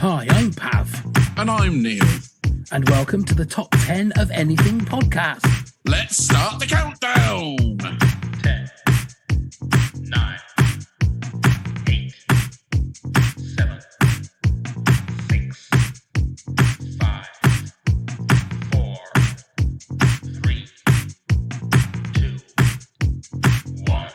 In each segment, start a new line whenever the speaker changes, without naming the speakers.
Hi, I'm Pav.
And I'm Neil.
And welcome to the Top 10 of Anything podcast.
Let's start the countdown.
10, 9, 8, 7, 6, 5, 4, 3, 2, 1.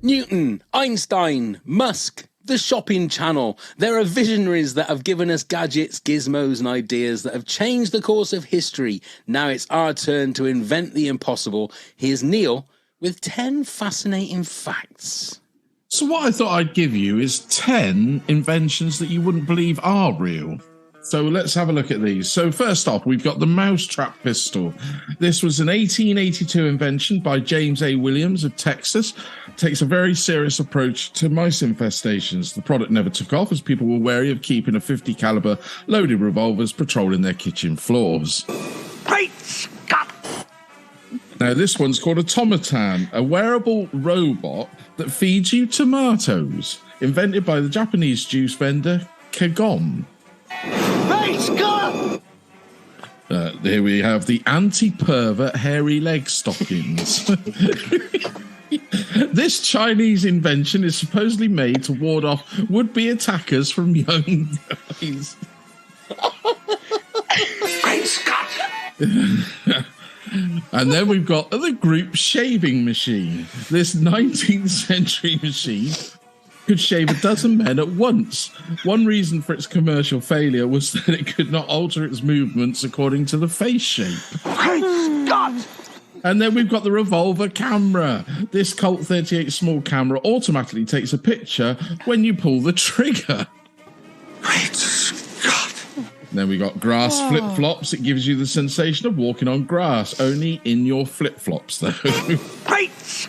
Newton, Einstein, Musk, the shopping channel. There are visionaries that have given us gadgets, gizmos and ideas that have changed the course of history. Now it's our turn to invent the impossible. Here's Neil with 10 fascinating facts.
So what I thought I'd give you is 10 inventions that you wouldn't believe are real. So let's have a look at these. So first off, we've got the mousetrap pistol. This was an 1882 invention by James A. Williams of Texas. Takes a very serious approach to mice infestations. The product never took off as people were wary of keeping a .50 caliber loaded revolvers patrolling their kitchen floors.
Great Scott!
Now this one's called a Tomatan, a wearable robot that feeds you tomatoes, invented by the Japanese juice vendor Kagom.
Great Scott!
Here we have the anti-pervert hairy leg stockings. This Chinese invention is supposedly made to ward off would-be attackers from young guys.
Great Scott!
And then we've got the group shaving machine. This 19th century machine could shave a dozen men at once. One reason for its commercial failure was that it could not alter its movements according to the face shape.
Great Scott!
And then we've got the revolver camera. This Colt 38 small camera automatically takes a picture when you pull the trigger.
Great Scott!
Then we got grass flip-flops. It gives you the sensation of walking on grass, only in your flip-flops though.
Great Scott!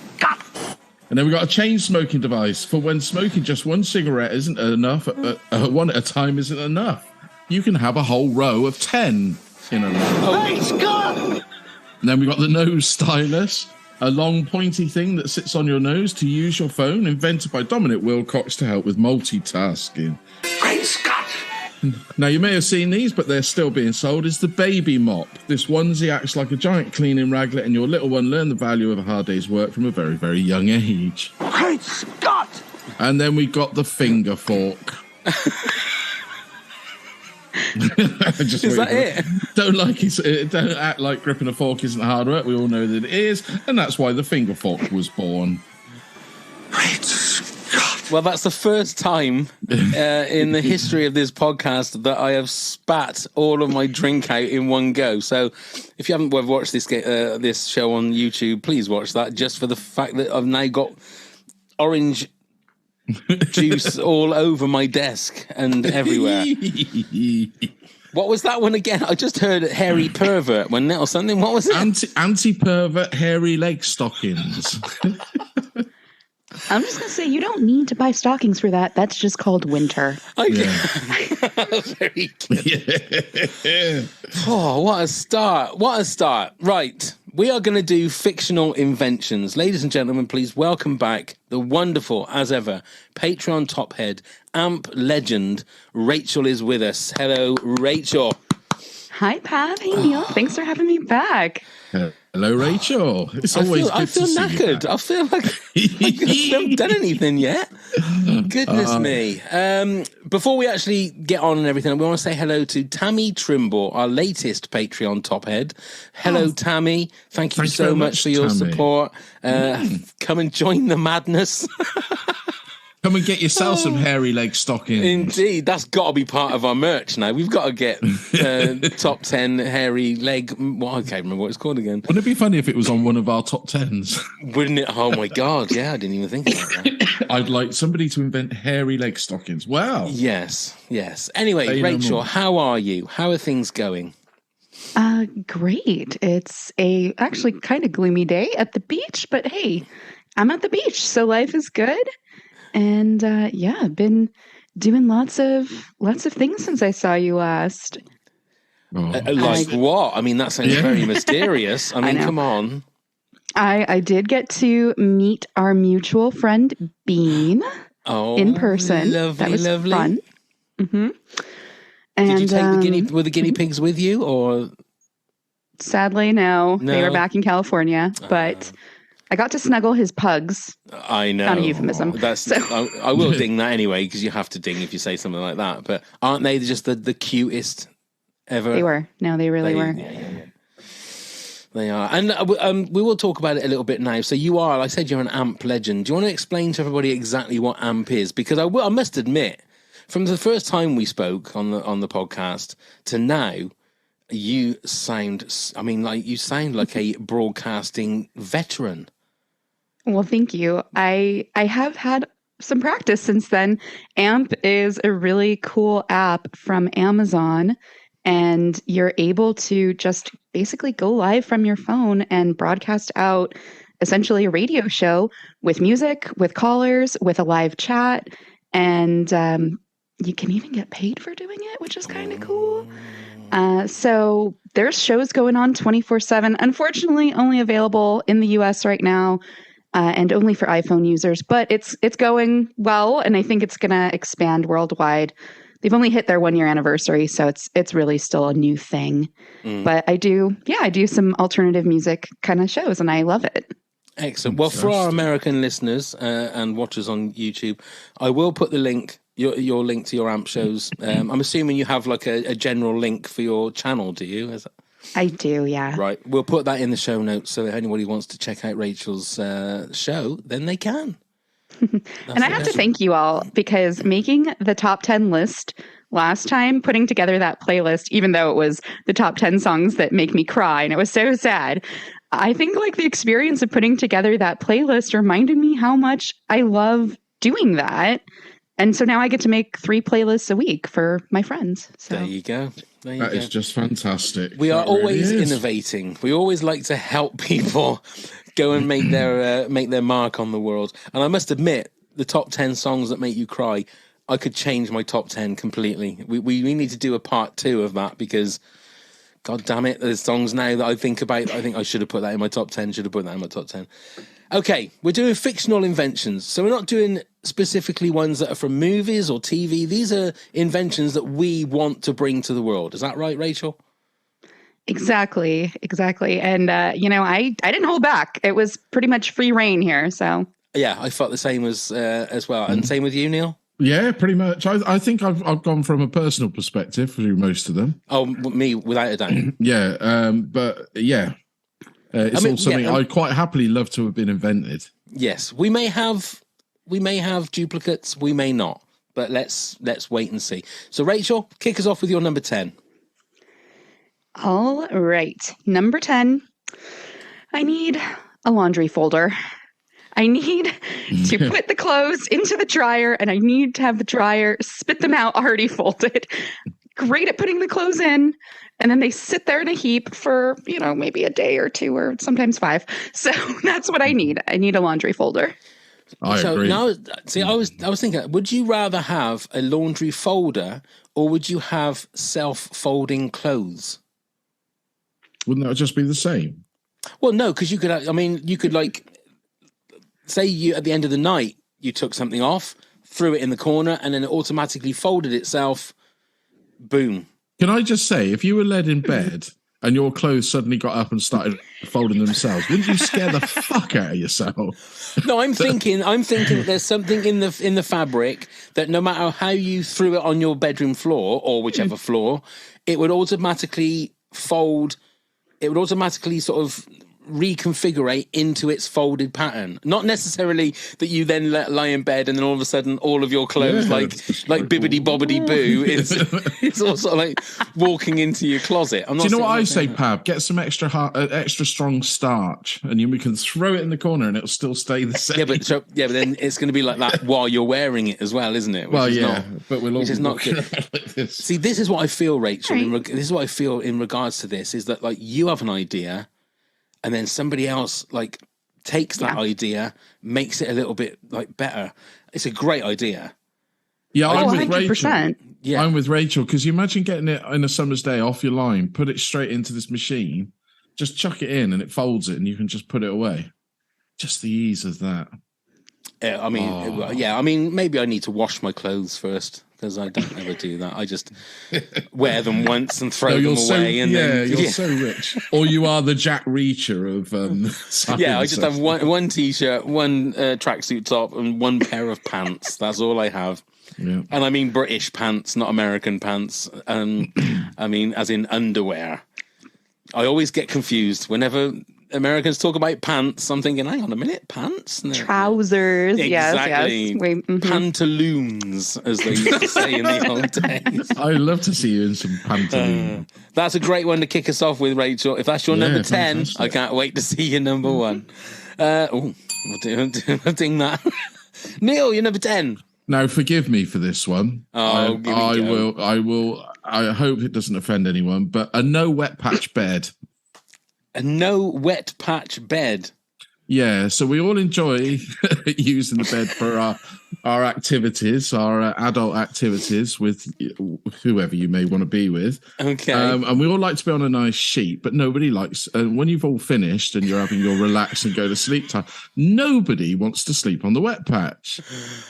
And then we got a chain smoking device for when smoking just one cigarette isn't enough, one at a time isn't enough. You can have a whole row of 10 in a row.
Great Scott!
And then we got the nose stylus, a long pointy thing that sits on your nose to use your phone, invented by Dominic Wilcox to help with multitasking.
Great Scott!
Now, you may have seen these, but they're still being sold, is the baby mop. This onesie acts like a giant cleaning rag, letting your little one learn the value of a hard day's work from a very, very young age.
Great Scott!
And then we got the finger fork.
Is that it?
Don't act like gripping a fork isn't hard work. We all know that it is, and that's why the finger fork was born.
Great Scott!
Well, that's the first time in the history of this podcast that I have spat all of my drink out in one go. So if you haven't watched this show on YouTube, please watch that, just for the fact that I've now got orange juice all over my desk and everywhere. What was that one again? I just heard hairy pervert one or something. What was it?
Anti-pervert hairy leg stockings.
I'm just going to say, you don't need to buy stockings for that. That's just called winter.
Very good. Yeah. Oh, what a start. What a start. Right. We are going to do fictional inventions. Ladies and gentlemen, please welcome back the wonderful, as ever, Patreon top head, AMP legend, Rachel is with us. Hello, Rachel.
Hi, Pat. Hey, Neil. Thanks for having me back.
Hello, Rachel. It's always good to see you. I feel knackered.
I feel like I haven't done anything yet. Goodness me. Before we actually get on and everything, we want to say hello to Tammy Trimble, our latest Patreon top head. Hello, Tammy. Thank you so much for your support. Come and join the madness.
Come and get yourself some hairy leg stockings.
Indeed, that's got to be part of our merch now. We've got to get top 10 hairy leg. Well, I can't remember what it's called again.
Wouldn't it be funny if it was on one of our top 10s?
Wouldn't it? Oh my God! Yeah, I didn't even think about that.
I'd like somebody to invent hairy leg stockings. Wow.
Yes. Anyway, Rachel, how are you? How are things going?
Great. It's a actually kind of gloomy day at the beach, but hey, I'm at the beach, so life is good. And I've been doing lots of things since I saw you last.
Like what? I mean, that sounds very mysterious. I mean, come on.
I did get to meet our mutual friend, Bean.
Oh,
in person.
lovely,
That was
lovely.
fun. Mm-hmm. And
Did you take the guinea pigs with you, or
sadly, no, they were
No?
back in California, but I got to snuggle his pugs.
I know
Not a euphemism.
that's
So
I will ding that anyway because you have to ding if you say something like that. But aren't they just the cutest ever?
they were. No, they really were.
Yeah. They are, and we will talk about it a little bit now. So you are, like I said, you're an AMP legend. Do you want to explain to everybody exactly what AMP is? Because I must admit, from the first time we spoke on the podcast to now, you sound like a broadcasting veteran.
Well, thank you. I have had some practice since then. AMP is a really cool app from Amazon, and you're able to just basically go live from your phone and broadcast out essentially a radio show with music, with callers, with a live chat, and you can even get paid for doing it, which is kind of cool. So there's shows going on 24/7. Unfortunately, only available in the US right now. And only for iPhone users, but it's going well, and I think it's going to expand worldwide. They've only hit their 1-year anniversary, so it's really still a new thing. But I do some alternative music kind of shows, and I love it.
Excellent. Well, for our American listeners and watchers on YouTube, I will put the link, your link to your AMP shows. I'm assuming you have like a general link for your channel, do you?
I do, yeah.
Right. We'll put that in the show notes so if anybody wants to check out Rachel's show, then they can.
And I have to thank you all because making the top 10 list last time, putting together that playlist, even though it was the top 10 songs that make me cry and it was so sad, I think like the experience of putting together that playlist reminded me how much I love doing that. And so now I get to make 3 playlists a week for my friends. So
there you go.
That is just fantastic.
We are always innovating. We always like to help people go and make their mark on the world. And I must admit, the top 10 songs that make you cry, I could change my top 10 completely. We need to do a part 2 of that because, God damn it, there's songs now that I think about. I think I should have put that in my top 10. Should have put that in my top 10. Okay, we're doing fictional inventions. So we're not doing specifically ones that are from movies or TV. These are inventions that we want to bring to the world. Is that right, Rachel?
Exactly. And, I didn't hold back. It was pretty much free reign here. So
yeah, I felt the same as well. And same with you, Neil?
Yeah, pretty much. I think I've gone from a personal perspective through most of them.
Oh, me, without a doubt.
Yeah, but yeah. It's all something I'd quite happily love to have been invented.
Yes, we may have duplicates, we may not, but let's wait and see. So, Rachel, kick us off with your number 10.
All right, number 10. I need a laundry folder. I need to put the clothes into the dryer, and I need to have the dryer spit them out already folded. Great at putting the clothes in. And then they sit there in a heap for, maybe a day or 2 or sometimes 5. So that's what I need. I need a laundry folder.
I agree.
Now, see, I was thinking, would you rather have a laundry folder or would you have self-folding clothes?
Wouldn't that just be the same?
Well, no, because you could like, say you at the end of the night, you took something off, threw it in the corner, and then it automatically folded itself. Boom.
Can I just say, if you were led in bed and your clothes suddenly got up and started folding themselves, wouldn't you scare the fuck out of yourself?
No, I'm thinking there's something in the fabric that no matter how you threw it on your bedroom floor or whichever floor, it would automatically fold. It would automatically sort of reconfigure into its folded pattern. Not necessarily that you then lie in bed and then all of a sudden all of your clothes like bibbidi bobbidi boo it's all sort of like walking into your closet. I'm not. Do
you know what I say, Pab? Get some extra strong starch and we can throw it in the corner and it'll still stay the same.
But then it's going to be like that while you're wearing it as well, isn't it?
But we'll all
not good.
Like this.
See, this is what I feel, Rachel. This is what I feel in regards to this is that like you have an idea. And then somebody else like takes that idea, makes it a little bit like better. It's a great idea.
Yeah, I'm with
100%.
Rachel. Yeah, I'm with Rachel because you imagine getting it in a summer's day off your line, put it straight into this machine, just chuck it in, and it folds it, and you can just put it away. Just the ease of that.
I mean, yeah. I mean, maybe I need to wash my clothes first because I don't ever do that. I just wear them once and throw them away.
You're so rich. Or you are the Jack Reacher of.
Yeah, I just have one t-shirt, one tracksuit top, and one pair of pants. That's all I have. Yeah. And I mean British pants, not American pants. I mean, as in underwear. I always get confused whenever Americans talk about pants. I'm thinking, hang on a minute, pants? No.
Trousers,
exactly.
Yes. Wait,
pantaloons, as they used to say in the old days.
I love to see you in some pantaloons.
That's a great one to kick us off with, Rachel. If that's your number 10, fantastic. I can't wait to see your number 1. We'll ding that. Neil, you're number 10.
Now, forgive me for this one.
Oh,
I will. I hope it doesn't offend anyone, but a no wet patch bed.
A no wet patch bed.
Yeah, so we all enjoy using the bed for our activities, our adult activities with whoever you may want to be with.
Okay.
And we all like to be on a nice sheet, but nobody likes, when you've all finished and you're having your relax and go to sleep time, nobody wants to sleep on the wet patch.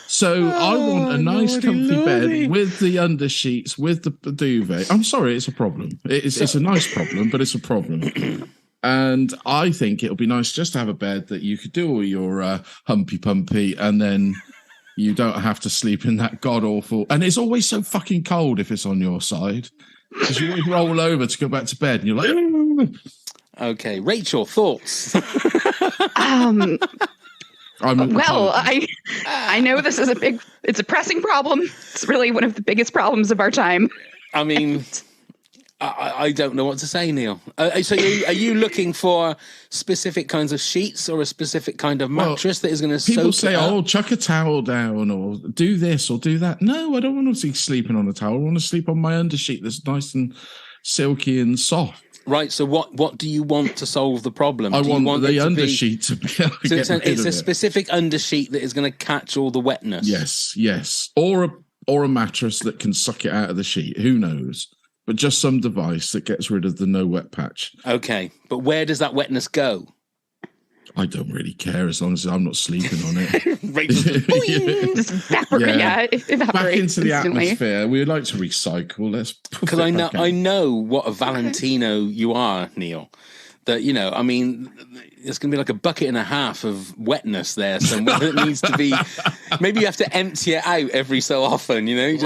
So I want a nice comfy bed with the undersheets, with the duvet. I'm sorry, it's a problem. It's a nice problem, but it's a problem. And I think it'll be nice just to have a bed that you could do all your humpy pumpy, and then you don't have to sleep in that god awful. And it's always so fucking cold if it's on your side, because you always roll over to go back to bed, and you're like,
okay, Rachel, thoughts?
Well, I know this is it's a pressing problem. It's really one of the biggest problems of our time.
I mean. I don't know what to say, Neil. So are you looking for specific kinds of sheets or a specific kind of mattress that is going to soak it up?
People say, oh, chuck a towel down or do this or do that. No, I don't want to be sleeping on a towel. I want to sleep on my undersheet that's nice and silky and soft.
Right, so what do you want to solve the problem?
I want the undersheet to be able to get rid of it.
It's a specific undersheet that is going to catch all the wetness.
Yes. Or a mattress that can suck it out of the sheet. Who knows? But just some device that gets rid of the no wet patch.
Okay, but where does that wetness go?
I don't really care as long as I'm not sleeping on it.
Just evaporates
back into the
instantly.
atmosphere. We like to recycle.
Because I know what a Valentino you are, Neil. That, you know, I mean, there's going to be like a bucket and a half of wetness there somewhere that needs to be. Maybe you have to empty it out every so often, you know?
Just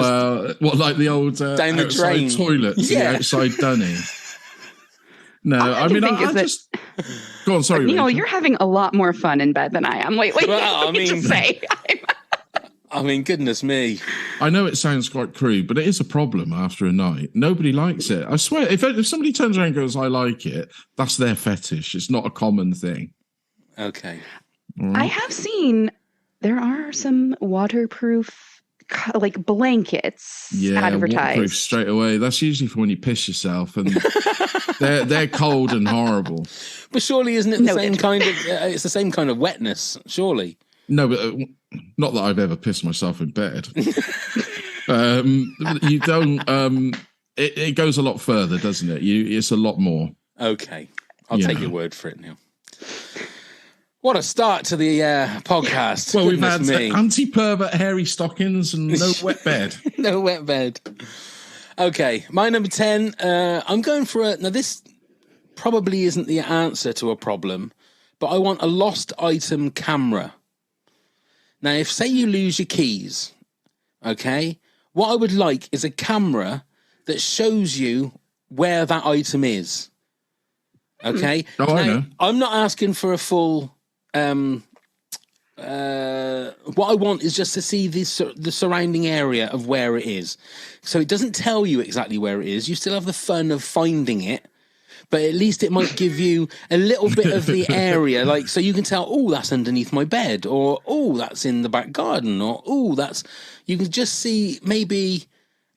like the old
down the drain
toilets, the outside dunny. No, I just go on. Sorry,
Neil, you're having a lot more fun in bed than I am lately.
Well, I mean,
just say.
I mean, goodness me.
I know it sounds quite crude, but it is a problem after a night. Nobody likes it. I swear, if somebody turns around and goes, I like it, that's their fetish. It's not a common thing.
Okay.
I have seen there are some waterproof, like blankets advertised.
Waterproof straight away. That's usually for when you piss yourself, and they're cold and horrible.
But surely isn't it the same kind of? It's the same kind of wetness, surely.
No, but not that I've ever pissed myself in bed. You don't. It goes a lot further, doesn't it? It's a lot more.
Okay, I'll take your word for it, Neil. What a start to the podcast.
Well, we've had anti-pervert hairy stockings and no wet bed.
No wet bed. Okay, my number 10. I'm going for now this probably isn't the answer to a problem, but I want a lost item camera. Now, if say you lose your keys, okay, what I would like is a camera that shows you where that item is. Okay?
Oh, I know.
I'm not asking for a full... what I want is just to see the surrounding area of where it is. So it doesn't tell you exactly where it is. You still have the fun of finding it. But at least it might give you a little bit of the area, like so you can tell, oh, that's underneath my bed, or oh, that's in the back garden, or oh, that's you can just see maybe,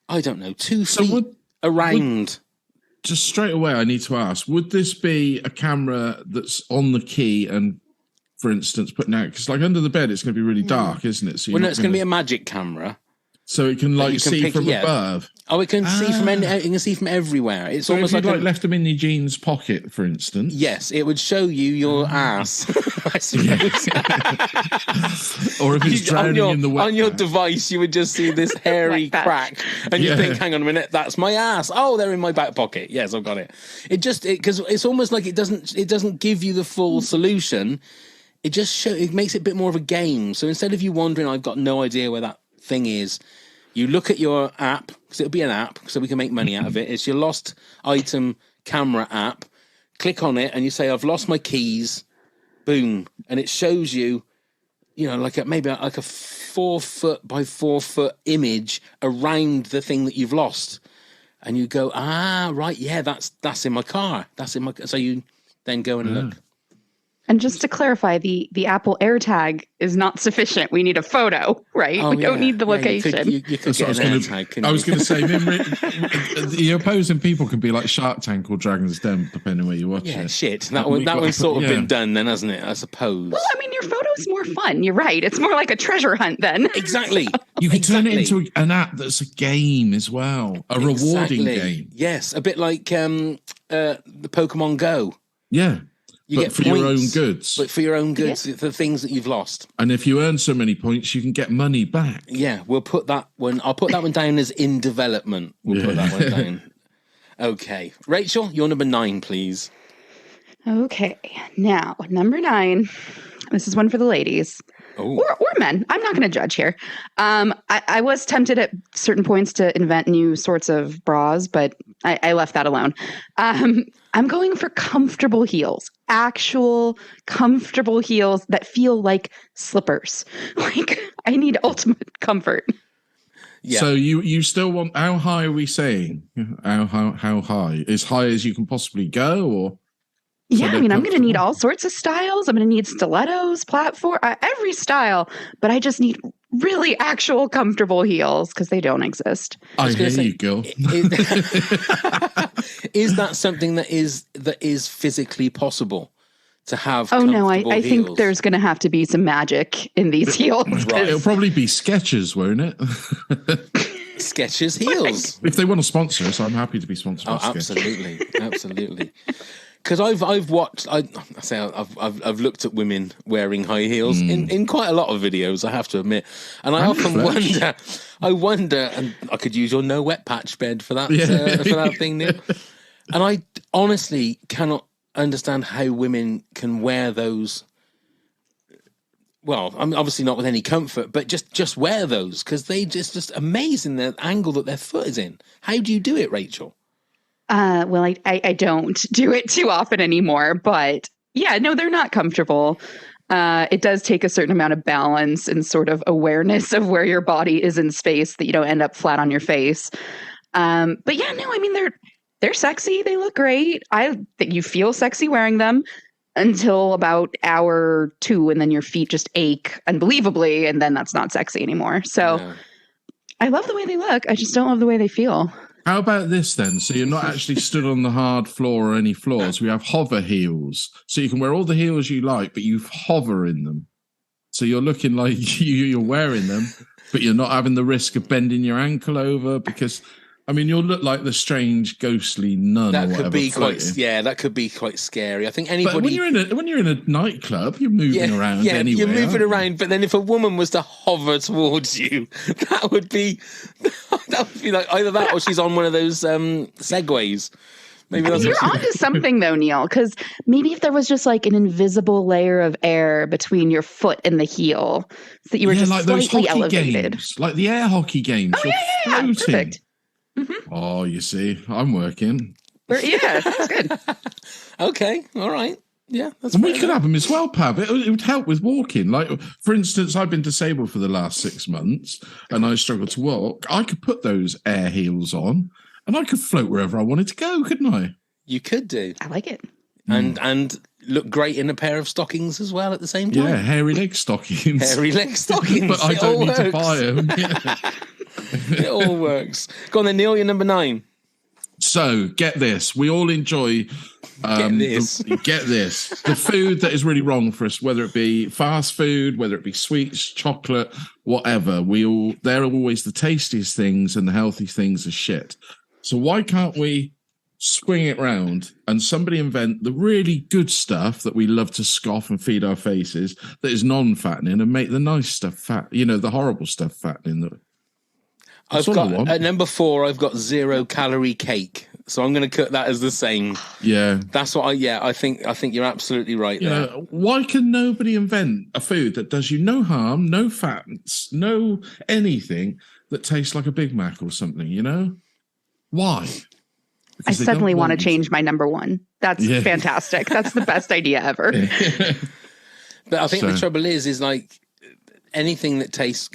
I don't know, 2 feet around.
Just straight away, I need to ask: would this be a camera that's on the key and, for instance, putting out? Because like under the bed, it's going to be really dark, isn't it? So
well, no, it's going to be a magic camera.
So it can
you can
see
pick-
from
yeah.
above.
Oh, it can see from it can see from everywhere. It's
So
almost
if
like
you left them in your jeans pocket, for instance.
yes, it would show you your ass. I suppose.
Or if it's drowning in the wet
on your
patch.
device, you would just see this hairy
Wet patch.
crack, and you
Yeah.
think, "Hang on a minute, that's my ass." Oh, they're in my back pocket. Yes, I've got it. Because it's almost like it doesn't give you the full solution. It just it makes it a bit more of a game. So instead of you wondering, I've got no idea where that thing is. You look at your app, because it'll be an app, so we can make money out of it. It's your lost item camera app. Click on it, and you say, "I've lost my keys." Boom, and it shows you, maybe like a 4 foot by 4 foot image around the thing that you've lost, and you go, right, yeah, that's in my car. That's in my. So you then go and look.
And just to clarify, the Apple AirTag is not sufficient. We need a photo, right? We don't need the location.
You could
That's what
get an AirTag, couldn't
I was
you?
going to say, the opposing people can be like Shark Tank or Dragon's Den, depending where you watch
Yeah,
it.
shit. That one's sort of
Yeah.
been done then, hasn't it? I suppose.
Well, I mean, your photo's more fun. You're right. It's more like a treasure hunt then.
Exactly.
You can turn it
Exactly.
into an app that's a game as well, a rewarding game.
Yes, a bit like the Pokemon Go.
Yeah,
You
but
get
for your own
points,
goods.
But for your own goods, the things that you've lost.
And if you earn so many points, you can get money back.
Yeah, we'll put that one. I'll put that one down as in development. We'll put that one down. Okay, Rachel, you're number 9, please.
Okay. Now, number 9. This is one for the ladies.
Oh,
Or men. I'm not going to judge here. I was tempted at certain points to invent new sorts of bras, but I left that alone. I'm going for comfortable heels, actual comfortable heels that feel like slippers. Like I need ultimate comfort.
yeah.
So you still want? How high are we saying? How high? As high as you can possibly go, or?
Yeah,
they're
I mean, I'm going to need
comfortable?
all sorts of styles. I'm going to need stilettos, platform, every style. But I just need really actual comfortable heels because they don't exist.
I
was gonna
hear
say,
you, girl.
Is that something that is physically possible to have?
Oh no, I
comfortable
think
heels?
there's going to have to be some magic in these heels. 'cause-
It'll probably be Skechers, won't it?
Skechers heels.
If they want to sponsor us, I'm happy to be sponsored by
Oh,
Skechers.
absolutely. Because I've watched. I've looked at women wearing high heels in quite a lot of videos. I have to admit, and I often wonder. And I could use your no wet patch bed for that for that thing, Neil. And I honestly cannot understand how women can wear those. Well, I'm obviously not with any comfort, but just wear those because they just amazing the angle that their foot is in. How do you do it, Rachel?
Well, I don't do it too often anymore, but yeah, no, they're not comfortable. It does take a certain amount of balance and sort of awareness of where your body is in space that you don't end up flat on your face. But yeah, no, I mean, they're sexy. They look great. I think you feel sexy wearing them until about hour 2, and then your feet just ache unbelievably, and then that's not sexy anymore. So
Yeah.
I love the way they look. I just don't love the way they feel.
How about this then? So you're not actually stood on the hard floor or any floors. We have hover heels. So you can wear all the heels you like, but you hover in them. So you're looking like you're wearing them, but you're not having the risk of bending your ankle over because, I mean, you'll look like the strange ghostly nun or
That
whatever.
could be
floating.
that could be quite scary. I think anybody.
But when you're in a nightclub, you're moving around anyway.
You're moving
aren't you?
around. But then if a woman was to hover towards you, that would be like either that or she's on one of those segways. Maybe
I mean,
that's
you're
what
onto something though, Neil, because maybe if there was just like an invisible layer of air between your foot and the heel, so that you were just
like those
Oh,
slightly
hockey
elevated.
games, like the air hockey games.
Oh,
You're
yeah,
floating.
perfect.
Oh, you see, I'm working.
Yeah, that's good.
Okay, all right. Yeah, that's
And we
fair
could
enough.
have them as well, Pav. It would help with walking. Like, for instance, I've been disabled for the last 6 months and I struggle to walk. I could put those air heels on and I could float wherever I wanted to go, couldn't I?
You could do,
I like it.
and look great in a pair of stockings as well at the same time.
Yeah, hairy leg stockings.
Hairy leg stockings.
But I
It
don't
all
need to
works.
buy them. Yeah.
It all works. Go on then, Neil. You're number 9.
So get this. We all enjoy
Get this.
get this. The food that is really wrong for us, whether it be fast food, whether it be sweets, chocolate, whatever. They're always the tastiest things and the healthy things are shit. So why can't we swing it round and somebody invent the really good stuff that we love to scoff and feed our faces that is non-fattening and make the nice stuff fat, the horrible stuff fattening.
I've got at number 4, I've got 0-calorie cake. So I'm going to cut that as the same.
Yeah.
That's what I think you're absolutely right there.
Why can nobody invent a food that does you no harm, no fats, no anything that tastes like a Big Mac or something, Why?
I suddenly want to change my number 1. That's fantastic. That's the best idea ever.
But I think the trouble is like anything that tastes,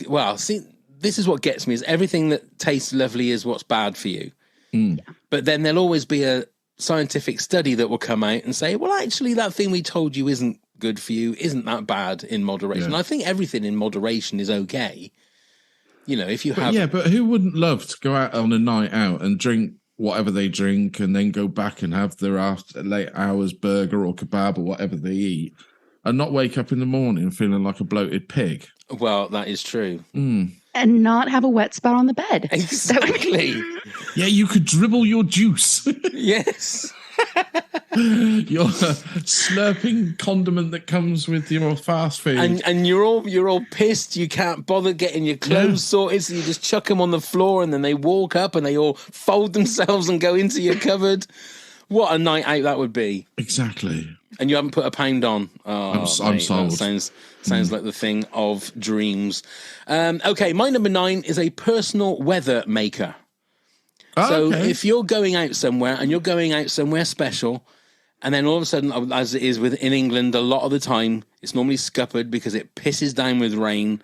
this is what gets me, is everything that tastes lovely is what's bad for you.
Mm.
But then there'll always be a scientific study that will come out and say, well, actually, that thing we told you isn't good for you, isn't that bad in moderation. I think everything in moderation is okay. If you have...
Yeah, but who wouldn't love to go out on a night out and drink whatever they drink and then go back and have their late hours burger or kebab or whatever they eat and not wake up in the morning feeling like a bloated pig?
Well, that is true.
Mm.
And not have a wet spot on the bed.
Exactly.
Yeah, you could dribble your juice.
Yes.
Your slurping condiment that comes with your fast food.
And you're all pissed. You can't bother getting your clothes sorted, so you just chuck them on the floor and then they walk up and they all fold themselves and go into your cupboard. What a night out that would be.
Exactly.
And you haven't put a pound on. Oh,
I'm sold.
That sounds like the thing of dreams. Okay, my number 9 is a personal weather maker. So if you're going out somewhere and you're going out somewhere special, and then all of a sudden, as it is in England, a lot of the time, it's normally scuppered because it pisses down with rain.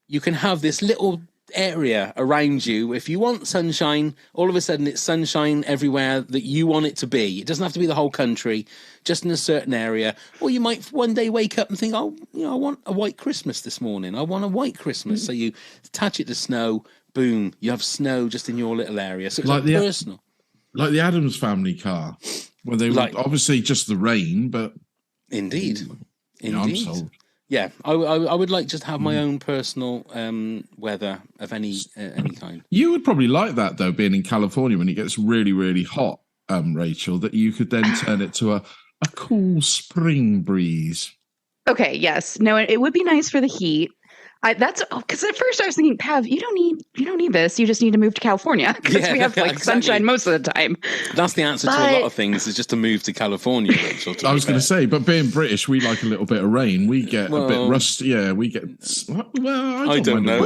You can have this little area around you. If you want sunshine, all of a sudden it's sunshine everywhere that you want it to be. It doesn't have to be the whole country, just in a certain area. Or you might one day wake up and think, I want a white Christmas this morning. I want a white Christmas. So you attach it to snow, boom, you have snow just in your little area. So it's like personal.
Like the Addams Family car, where they were obviously just the rain, but...
Indeed.
I'm sold.
Yeah, I would like just have my own personal weather of any kind.
You would probably like that, though, being in California when it gets really, really hot, Rachel, that you could then turn it to a cool spring breeze.
Okay, yes. No, it would be nice for the heat. That's because at first I was thinking, Pav, you don't need this. You just need to move to California because we have sunshine most of the time.
That's the answer to a lot of things, is just to move to California. Rachel,
I was going to say, but being British, we like a little bit of rain. We get a bit rusty. Yeah, we get. Well, I don't know.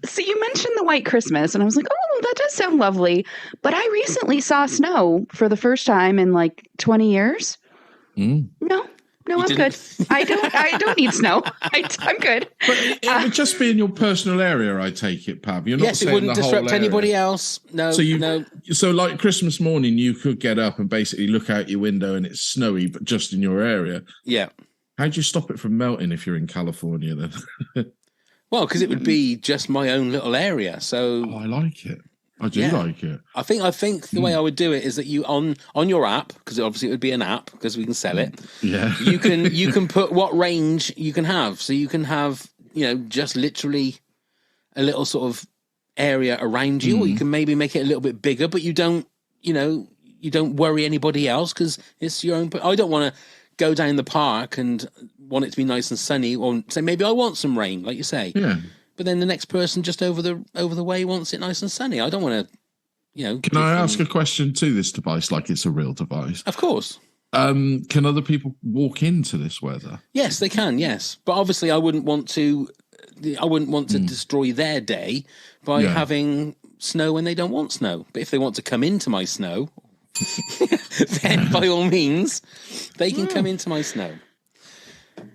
So you mentioned the white Christmas, and I was like, oh, that does sound lovely. But I recently saw snow for the first time in like 20 years.
Mm.
No, I'm good. I don't need snow. I'm good.
But it would just be in your personal area, I take it, Pav. You're not
yes, it wouldn't disrupt anybody else. No,
So like Christmas morning, you could get up and basically look out your window and it's snowy, but just in your area.
Yeah.
How'd you stop it from melting if you're in California then?
Well, because it would be just my own little area. So
I like it. I do like it.
I think the way I would do it is that you on your app, because obviously it would be an app because we can sell it.
Yeah.
You can put what range you can have. So you can have, just literally a little sort of area around you, or you can maybe make it a little bit bigger, but you don't worry anybody else because it's your own. I don't want to go down the park and want it to be nice and sunny, or say maybe I want some rain, like you say.
Yeah.
But then the next person just over the way wants it nice and sunny. I don't want to,
Can I ask a question to this device, like it's a real device?
Of course.
Can other people walk into this weather?
Yes, they can. Yes, but obviously, I wouldn't want to destroy their day by having snow when they don't want snow. But if they want to come into my snow, then by all means, they can come into my snow.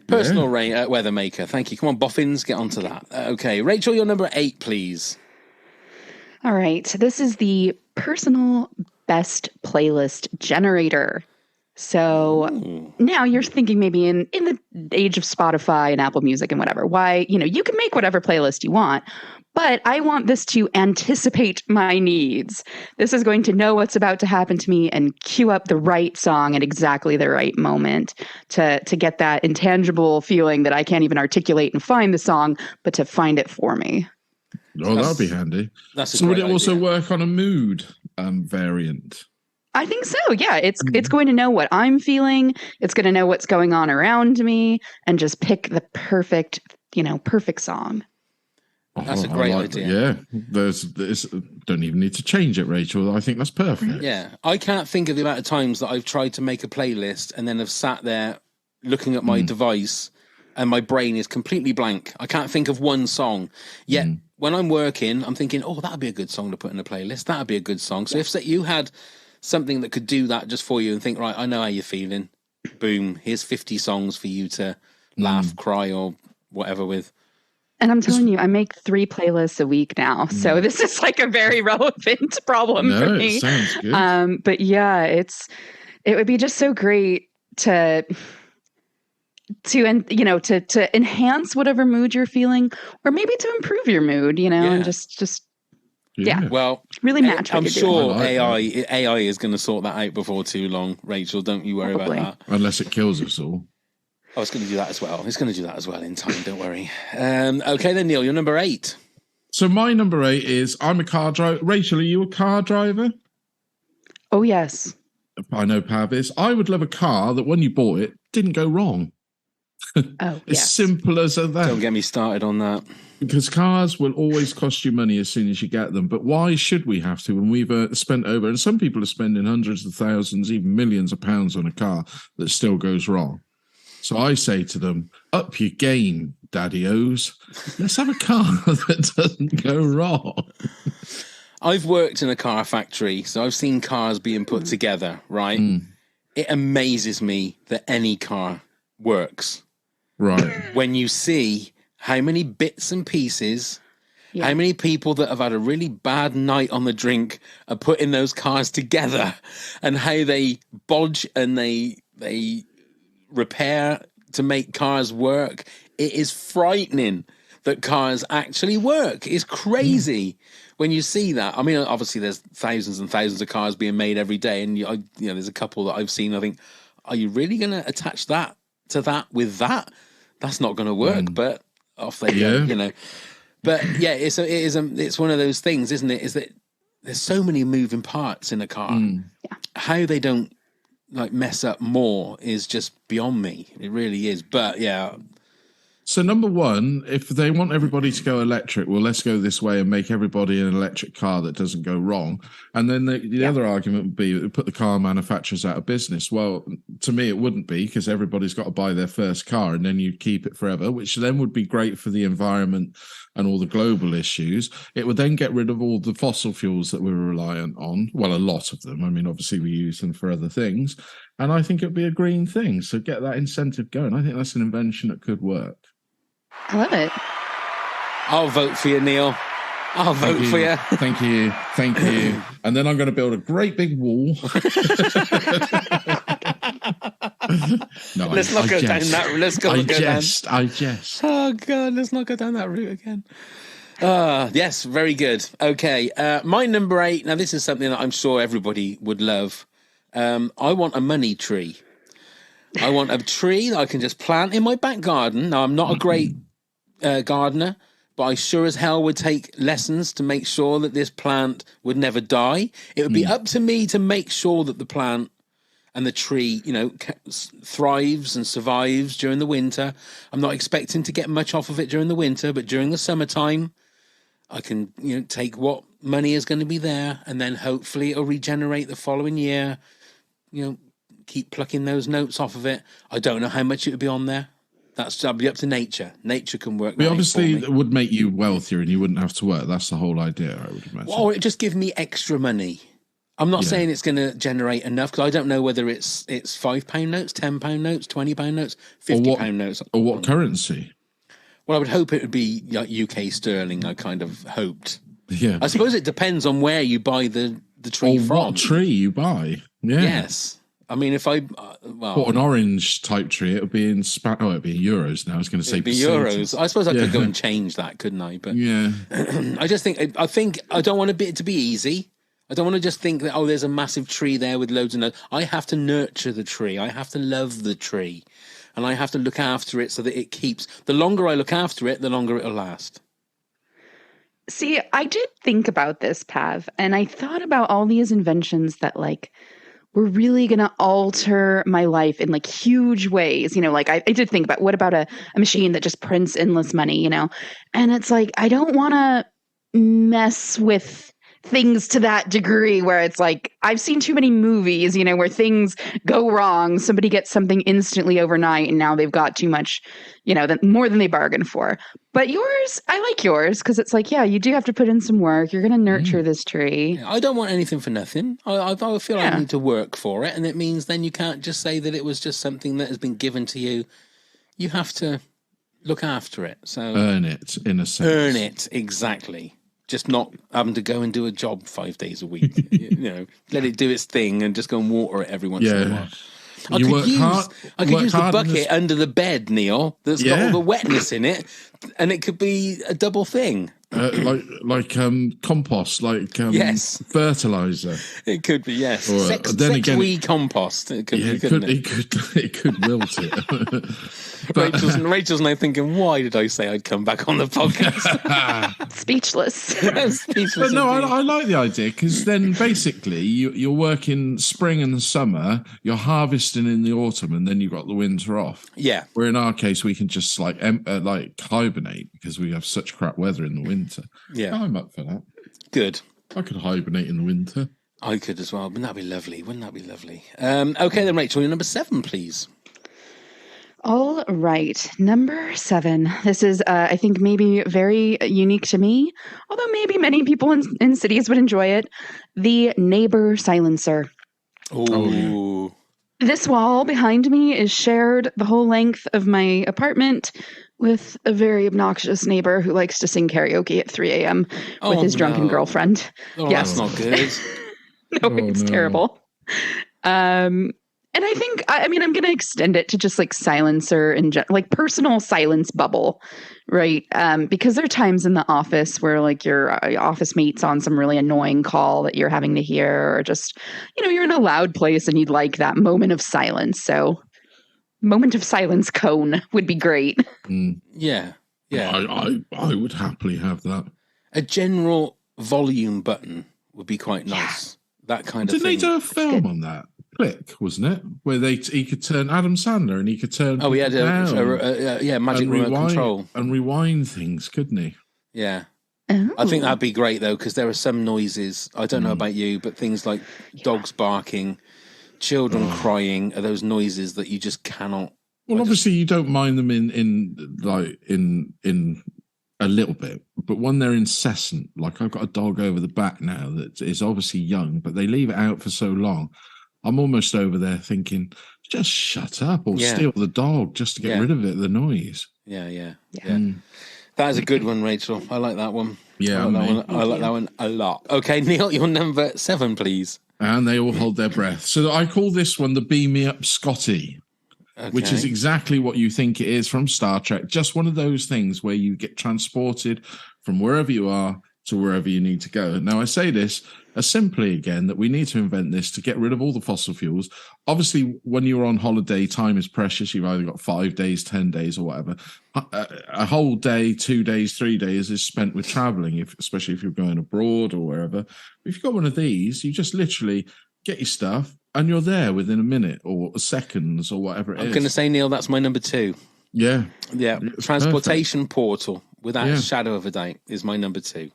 Personal weather maker. Thank you. Come on, boffins, get onto that. Okay, Rachel, you're number 8, please.
All right. This is the personal best playlist generator. So
Ooh.
now you're thinking maybe in the age of Spotify and Apple Music and whatever, why, you can make whatever playlist you want, but I want this to anticipate my needs. This is going to know what's about to happen to me and queue up the right song at exactly the right moment to get that intangible feeling that I can't even articulate and find the song, but to find it for me.
Oh, that'd be handy.
That's
so would it
idea.
also work on a mood variant?
I think so. Yeah, it's going to know what I'm feeling. It's going to know what's going on around me, and just pick the perfect song.
That's a great idea.
Yeah, there's don't even need to change it, Rachel. I think that's perfect.
Yeah, I can't think of the amount of times that I've tried to make a playlist and then have sat there looking at my device, and my brain is completely blank. I can't think of one song. Yet when I'm working, I'm thinking, oh, that'd be a good song to put in a playlist. That'd be a good song. So if you had something that could do that just for you and think, right, I know how you're feeling. Boom, here's 50 songs for you to laugh, cry, or whatever with.
And I'm telling you, I make 3 playlists a week now. So this is like a very relevant problem for me.
It sounds good.
But yeah, it would be just so great to enhance whatever mood you're feeling, or maybe to improve your mood, and just
Well,
really match what
I'm
you're
sure
doing.
AI is going to sort that out before too long. Rachel, don't you worry about that.
Unless it kills us all.
Oh, it's going to do that as well. It's going to do that as well in time. Don't worry. Okay, then, Neil, you're number 8.
So my number 8 is I'm a car driver. Rachel, are you a car driver?
Oh, yes.
I know Pav is. I would love a car that when you bought it, didn't go wrong. As simple as that.
Don't get me started on that.
Because cars will always cost you money as soon as you get them. But why should we have to when we've spent over, and some people are spending hundreds of thousands, even millions of pounds on a car that still goes wrong? So I say to them, up your game, daddy-os. Let's have a car that doesn't go wrong.
I've worked in a car factory, so I've seen cars being put together, right? It amazes me that any car works.
Right.
When you see how many bits and pieces, how many people that have had a really bad night on the drink are putting those cars together, and how they bodge and they repair to make cars work. It is frightening that cars actually work. It's crazy when you see that. I mean, obviously there's thousands and thousands of cars being made every day, and there's a couple that I've seen. I think, are you really going to attach that to that with that? That's not going to work. But off they go, But yeah, it's one of those things, isn't it? Is that there's so many moving parts in a car. How they don't mess up more is just beyond me. It really is. But yeah.
So number 1, if they want everybody to go electric, well, let's go this way and make everybody an electric car that doesn't go wrong. And then the other argument would be put the car manufacturers out of business. Well, to me, it wouldn't be, because everybody's got to buy their first car and then you'd keep it forever, which then would be great for the environment and all the global issues. It would then get rid of all the fossil fuels that we're reliant on. Well, a lot of them. I mean, obviously we use them for other things. And I think it'd be a green thing. So get that incentive going. I think that's an invention that could work.
I love it.
I'll vote for you, Neil. I'll vote for you.
Thank you. Thank you. And then I'm going to build a great big wall. No,
let's not go down that. Let's go.
I jest.
Oh God, let's not go down that route again. Yes, very good. Okay, my number 8. Now, this is something that I'm sure everybody would love. I want a money tree. I want a tree that I can just plant in my back garden. Now, I'm not a great gardener, but I sure as hell would take lessons to make sure that this plant would never die. It would be up to me to make sure that the plant and the tree, thrives and survives during the winter. I'm not expecting to get much off of it during the winter, but during the summertime, I can, take what money is going to be there, and then hopefully it'll regenerate the following year. Keep plucking those notes off of it. I don't know how much it would be on there. That'll be up to nature. Nature can work.
Obviously, it would make you wealthier, and you wouldn't have to work. That's the whole idea, I would imagine.
Or it just give me extra money. I'm not saying it's going to generate enough, because I don't know whether it's £5 notes, £10 notes, £20 notes, £50 notes,
or what currency.
Well, I would hope it would be UK sterling. I kind of hoped.
Yeah,
I suppose it depends on where you buy the tree
or
from.
what tree you buy. Yeah.
Yes. I mean, if I
Bought an orange type tree, it'd be in it'd be in euros now. I was going to say
it'd be
percentages.
euros. I suppose I could go and change that, couldn't I? But
Yeah.
I just think I don't want it to be easy. I don't want to just think that there's a massive tree there with loads of nuts. I have to nurture the tree. I have to love the tree, and I have to look after it so that it keeps. The longer I look after it, the longer it'll last.
See, I did think about this, Pav, and I thought about all these inventions that were really going to alter my life in huge ways. I did think about, what about a machine that just prints endless money, and it's I don't want to mess with things to that degree where it's I've seen too many movies, where things go wrong. Somebody gets something instantly overnight and now they've got too much, more than they bargained for. But yours, I like yours because it's yeah, you do have to put in some work. You're going to nurture this tree.
Yeah, I don't want anything for nothing. I feel I need to work for it. And it means then you can't just say that it was just something that has been given to you. You have to look after it. So
earn it, in a sense.
Earn it, exactly. Just not having to go and do a job 5 days a week. Let it do its thing and just go and water it every once in a while. I could use the bucket under the bed, Neil, that's got all the wetness in it, and it could be a double thing.
Like compost,
yes,
fertilizer.
It could be, yes.
Or,
sex compost. It could be,
it could wilt it.
Rachel's now thinking, why did I say I'd come back on the podcast?
Speechless.
Speechless.
But no, I like the idea because then basically you're working spring and the summer, you're harvesting in the autumn, and then you've got the winter off.
Yeah.
Where in our case we can just hibernate because we have such crap weather in the winter.
Yeah,
I'm up for that.
Good.
I could hibernate in the winter.
I could as well. Wouldn't that be lovely? Okay then, Rachel, your number 7, please.
All right. Number 7. This is, I think, maybe very unique to me, although maybe many people in cities would enjoy it. The neighbor silencer.
Oh.
This wall behind me is shared the whole length of my apartment with a very obnoxious neighbor who likes to sing karaoke at 3 a.m. with his drunken girlfriend.
Oh,
yes.
That's not good.
It's terrible. And I think, I'm going to extend it to just silencer and personal silence bubble, right? Because there are times in the office where your office mate's on some really annoying call that you're having to hear, or just, you're in a loud place and you'd like that moment of silence. So moment of silence cone would be great.
Yeah.
I would happily have that.
A general volume button would be quite nice. That kind of thing.
Didn't they do a film on that? Click, wasn't it? Where he could turn Adam Sandler and he could turn.
Oh, he had magic remote control
and rewind things, couldn't he?
Yeah.
Oh.
I think that'd be great though, because there are some noises. I don't know about you, but things like dogs barking, children crying are those noises that you just cannot.
Well, obviously you don't mind them in a little bit, but when they're incessant, like I've got a dog over the back now that is obviously young, but they leave it out for so long. I'm almost over there thinking, just shut up or steal the dog just to get rid of it, the noise.
Yeah. That is a good one, Rachel. I like that one.
Yeah,
I like that one a lot. Okay, Neil, your number 7, please.
And they all hold their breath. So I call this one the Beam Me Up Scotty, which is exactly what you think it is from Star Trek. Just one of those things where you get transported from wherever you are to wherever you need to go. Now, I say this simply again, that we need to invent this to get rid of all the fossil fuels. Obviously, when you're on holiday, time is precious. You've either got 5 days, 10 days, or whatever. A whole day, 2 days, 3 days is spent with traveling, especially if you're going abroad or wherever. If you've got one of these, you just literally get your stuff and you're there within a minute or seconds or whatever it is.
I'm going to say, Neil, that's my number 2.
Yeah.
Transportation portal, without a shadow of a doubt, is my number 2.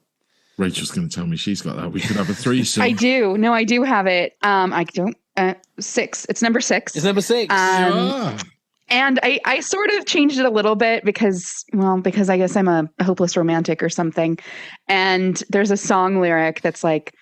Rachel's going to tell me she's got that. We could have a threesome.
I do. No, I do have it. I don't. 6. It's number 6.
It's number 6.
And I sort of changed it a little bit because I guess I'm a hopeless romantic or something. And there's a song lyric that's like,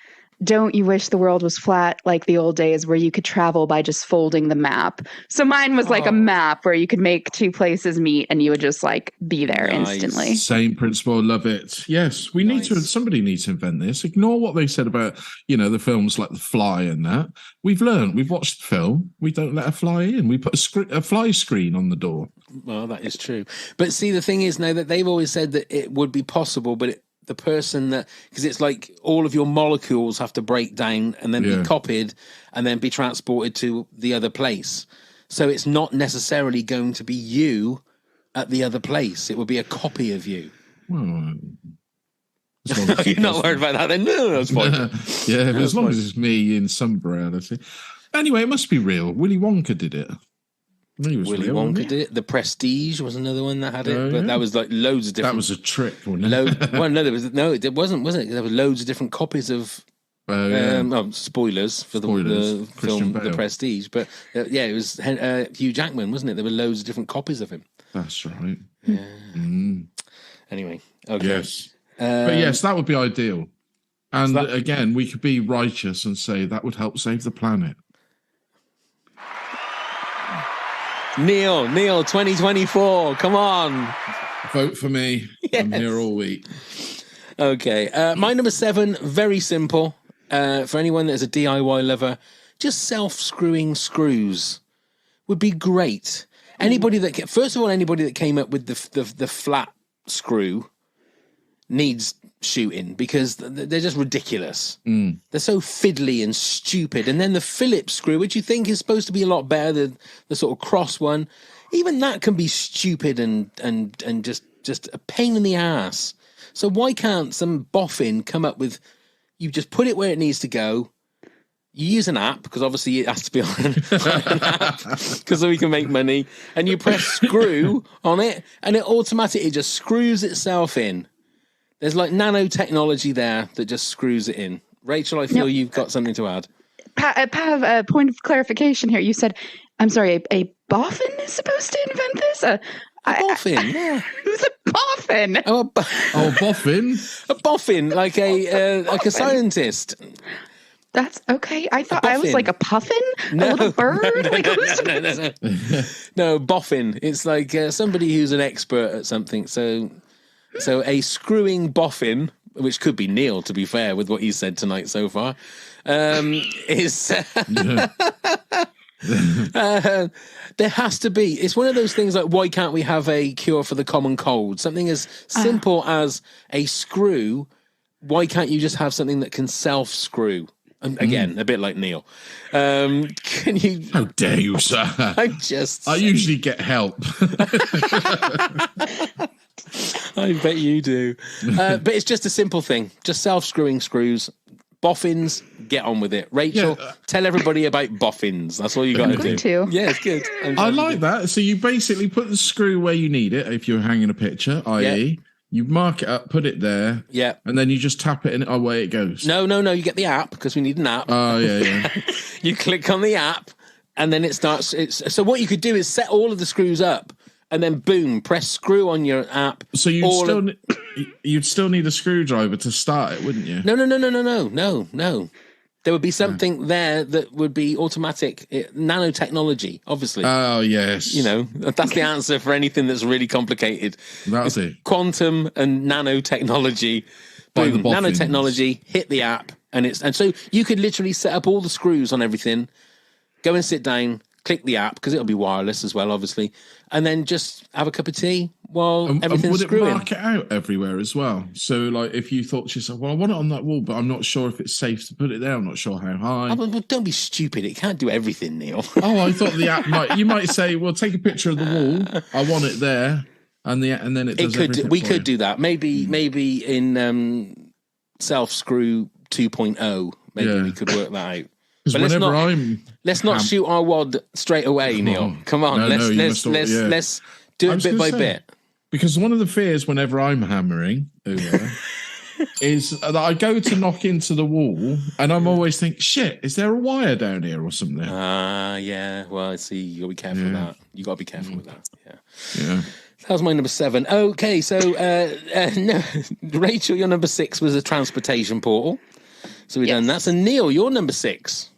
don't you wish the world was flat like the old days where you could travel by just folding the map? So mine was like a map where you could make two places meet and you would just like be there instantly.
Same principle, love it. Yes, we need to. Somebody needs to invent this. Ignore what they said about the films like The Fly and that. We've learned. We've watched the film. We don't let a fly in. We put a fly screen on the door.
Well, that is true. But see, the thing is now that they've always said that it would be possible, but the person that, because it's like all of your molecules have to break down and then be copied and then be transported to the other place. So it's not necessarily going to be you at the other place. It will be a copy of you.
Well,
you're not worried about that then? No, that's fine.
Yeah, as long as it's me in some reality. Anyway, it must be real. Willy Wonka did it.
Willy Wonka did it. The Prestige was another one that had it, but that was like loads of different.
That was a trick, wasn't it?
Well, no, it wasn't, was it? There were loads of different copies of. Spoilers for the film, The Prestige, but it was Hugh Jackman, wasn't it? There were loads of different copies of him.
That's right.
Yeah. Anyway, okay.
Yes, but yes, that would be ideal. And again, we could be righteous and say that would help save the planet.
Neil, 2024, come on.
Vote for me. Yes. I'm here all week.
Okay, my number 7, very simple. For anyone that is a DIY lover, just self-screwing screws would be great. Anybody that came up with the flat screw needs shooting because they're just ridiculous. They're so fiddly and stupid. And then the Phillips screw, which you think is supposed to be a lot better than the sort of cross one, even that can be stupid and just a pain in the ass. So why can't some boffin come up with, you just put it where it needs to go. You use an app, because obviously it has to be on an app, because so we can make money. And you press screw on it, and it automatically just screws itself in. There's like nanotechnology there that just screws it in. Rachel, I feel you've got something to add.
Pav, a point of clarification here. You said, I'm sorry, a boffin is supposed to invent this?
A boffin, yeah.
Who's a boffin?
Oh, boffin?
A boffin, like a scientist.
That's okay. I thought I was like a puffin, a little bird. Like
No, boffin. It's like somebody who's an expert at something. So a screwing boffin, which could be Neil, to be fair, with what he said tonight so far, is. There has to be. It's one of those things like, why can't we have a cure for the common cold? Something as simple as a screw. Why can't you just have something that can self-screw? And again, a bit like Neil. Can you?
How dare you, sir? I usually get help.
I bet you do. But it's just a simple thing. Just self-screwing screws. Boffins, get on with it. Rachel, tell everybody about boffins. That's all you got to do. Yeah, it's good.
I like that. So you basically put the screw where you need it if you're hanging a picture, i.e., you mark it up, put it there, and then you just tap it and away it goes.
No. You get the app because we need an app.
Oh, yeah.
You click on the app and then it starts. So what you could do is set all of the screws up and then boom, press screw on your app.
So you'd still need a screwdriver to start it, wouldn't you?
No. There would be something there that would be automatic. Nanotechnology, obviously.
Oh, yes.
That's the answer for anything that's really complicated.
That's it.
Quantum and nanotechnology. Boom, nanotechnology, hit the app. And so you could literally set up all the screws on everything, go and sit down, click the app, because it'll be wireless as well, obviously, and then just have a cup of tea while everything's screwing.
Would it mark it out everywhere as well? So, like, if you thought to yourself, well, I want it on that wall, but I'm not sure if it's safe to put it there. I'm not sure how high.
Well, don't be stupid. It can't do everything, Neil.
I thought the app you might say, well, take a picture of the wall. I want it there. And then it does everything.
We could do that. Maybe in self-screw 2.0, maybe we could work that out.
But
let's not shoot our wad straight away, Neil. Come on, let's do it bit by bit.
Because one of the fears whenever I'm hammering is that I go to knock into the wall and I'm always thinking, shit, is there a wire down here or something?
Yeah. Well, see, you got to be careful with that. You got to be careful with that. Yeah. That was my number 7. Okay, so no, Rachel, your number 6 was a transportation portal. So we've done that. So Neil, you're number 6.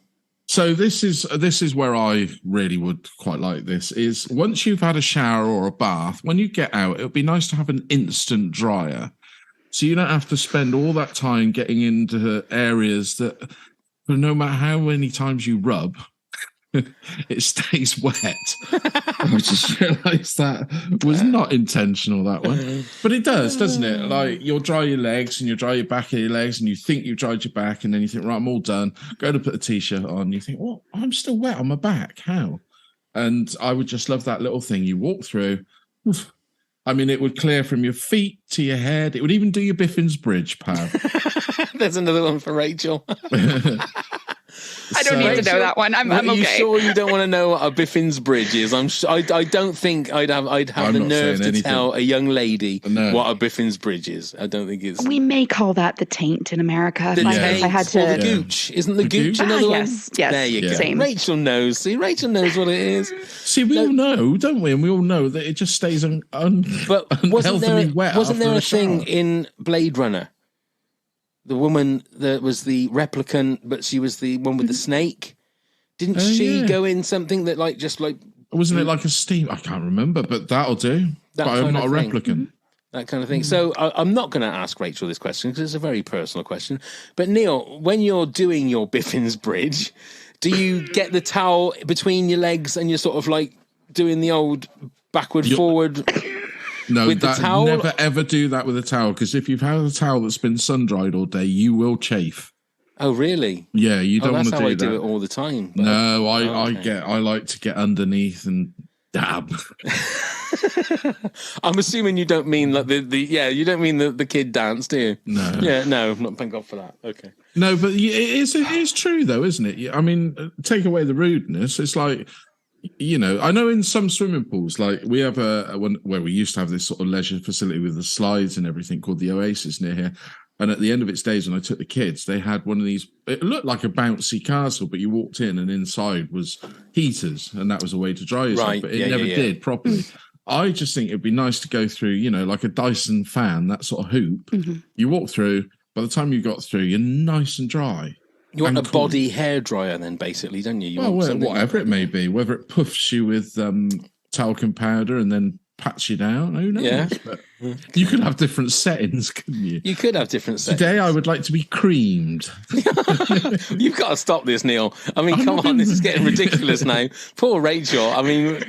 So this is where I really would quite like this, is once you've had a shower or a bath, when you get out, it would be nice to have an instant dryer. So you don't have to spend all that time getting into areas that, no matter how many times you rub, it stays wet. I just realised that was not intentional, that one. But it does, doesn't it? Like, you'll dry your legs and you dry your back of your legs and you think you've dried your back and then you think, right, I'm all done. Go to put a T-shirt on. You think, well, I'm still wet on my back. How? And I would just love that little thing. You walk through. I mean, it would clear from your feet to your head. It would even do your Biffin's Bridge, pal.
There's another one for Rachel.
I don't need to know that one. I'm okay.
Are you sure you don't want to know what a Biffin's Bridge is? I don't think I'd have the nerve to tell a young lady what a Biffin's Bridge is. I don't think it's.
We may call that the taint in America.
The taint,
if I had to.
or the gooch. Isn't the gooch another one?
Yes.
There you go.
Same.
Rachel knows. See, Rachel knows what it is.
See, we all know, don't we? And we all know that it just stays
but wasn't there a thing in Blade Runner? The woman that was the replicant, but she was the one with the snake. Didn't she go in something that
wasn't it like a steam? I can't remember, but that'll do. But I'm not a replicant.
That kind of thing. So I'm not going to ask Rachel this question because it's a very personal question. But Neil, when you're doing your Biffin's Bridge, do you get the towel between your legs and you're sort of like doing the old backward, forward?
No,
with the towel?
Never ever do that with a towel, because if you've had a towel that's been sun dried all day, you will chafe.
Oh, really?
Yeah, you don't want to do that.
That's how I do it all the time. But...
No, I like to get underneath and dab.
I'm assuming you don't mean like you don't mean the kid dance, do you?
No.
Yeah, no, not, thank God for that. Okay.
No, but it is true though, isn't it? I mean, take away the rudeness. It's like, you know, I know in some swimming pools, like we have a one where we used to have this sort of leisure facility with the slides and everything called the Oasis near here. And at the end of its days, when I took the kids, they had one of these, it looked like a bouncy castle, but you walked in and inside was heaters, and that was a way to dry yourself, but it never did properly. I just think it'd be nice to go through, you know, like a Dyson fan, that sort of hoop. Mm-hmm. You walk through, by the time you got through, you're nice and dry.
You want a body hair dryer then, basically, don't you?
Whatever it may be, whether it puffs you with talcum powder and then pats you down, who knows?
Yeah.
But you could have different settings, couldn't you?
You could have different settings.
Today I would like to be creamed.
You've got to stop this, Neil. I mean, come on, this is getting ridiculous now. Poor Rachel. I mean...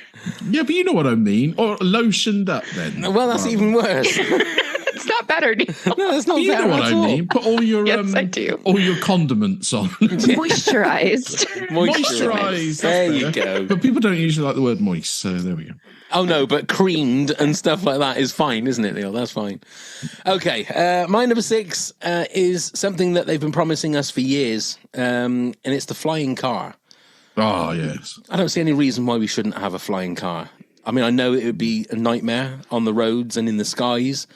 Yeah, but you know what I mean. Or lotioned up then.
Well, that's even worse.
It's not better.
No, it's not better.
You know what I mean. Put all your
yes, I do.
All your condiments on.
Moisturized.
Moisturized.
There you go.
But people don't usually like the word moist, so there we go.
Oh no, but creamed and stuff like that is fine, isn't it, Neil? That's fine. Okay, my number 6 is something that they've been promising us for years, and it's the flying car.
Oh, yes.
I don't see any reason why we shouldn't have a flying car. I mean, I know it would be a nightmare on the roads and in the skies,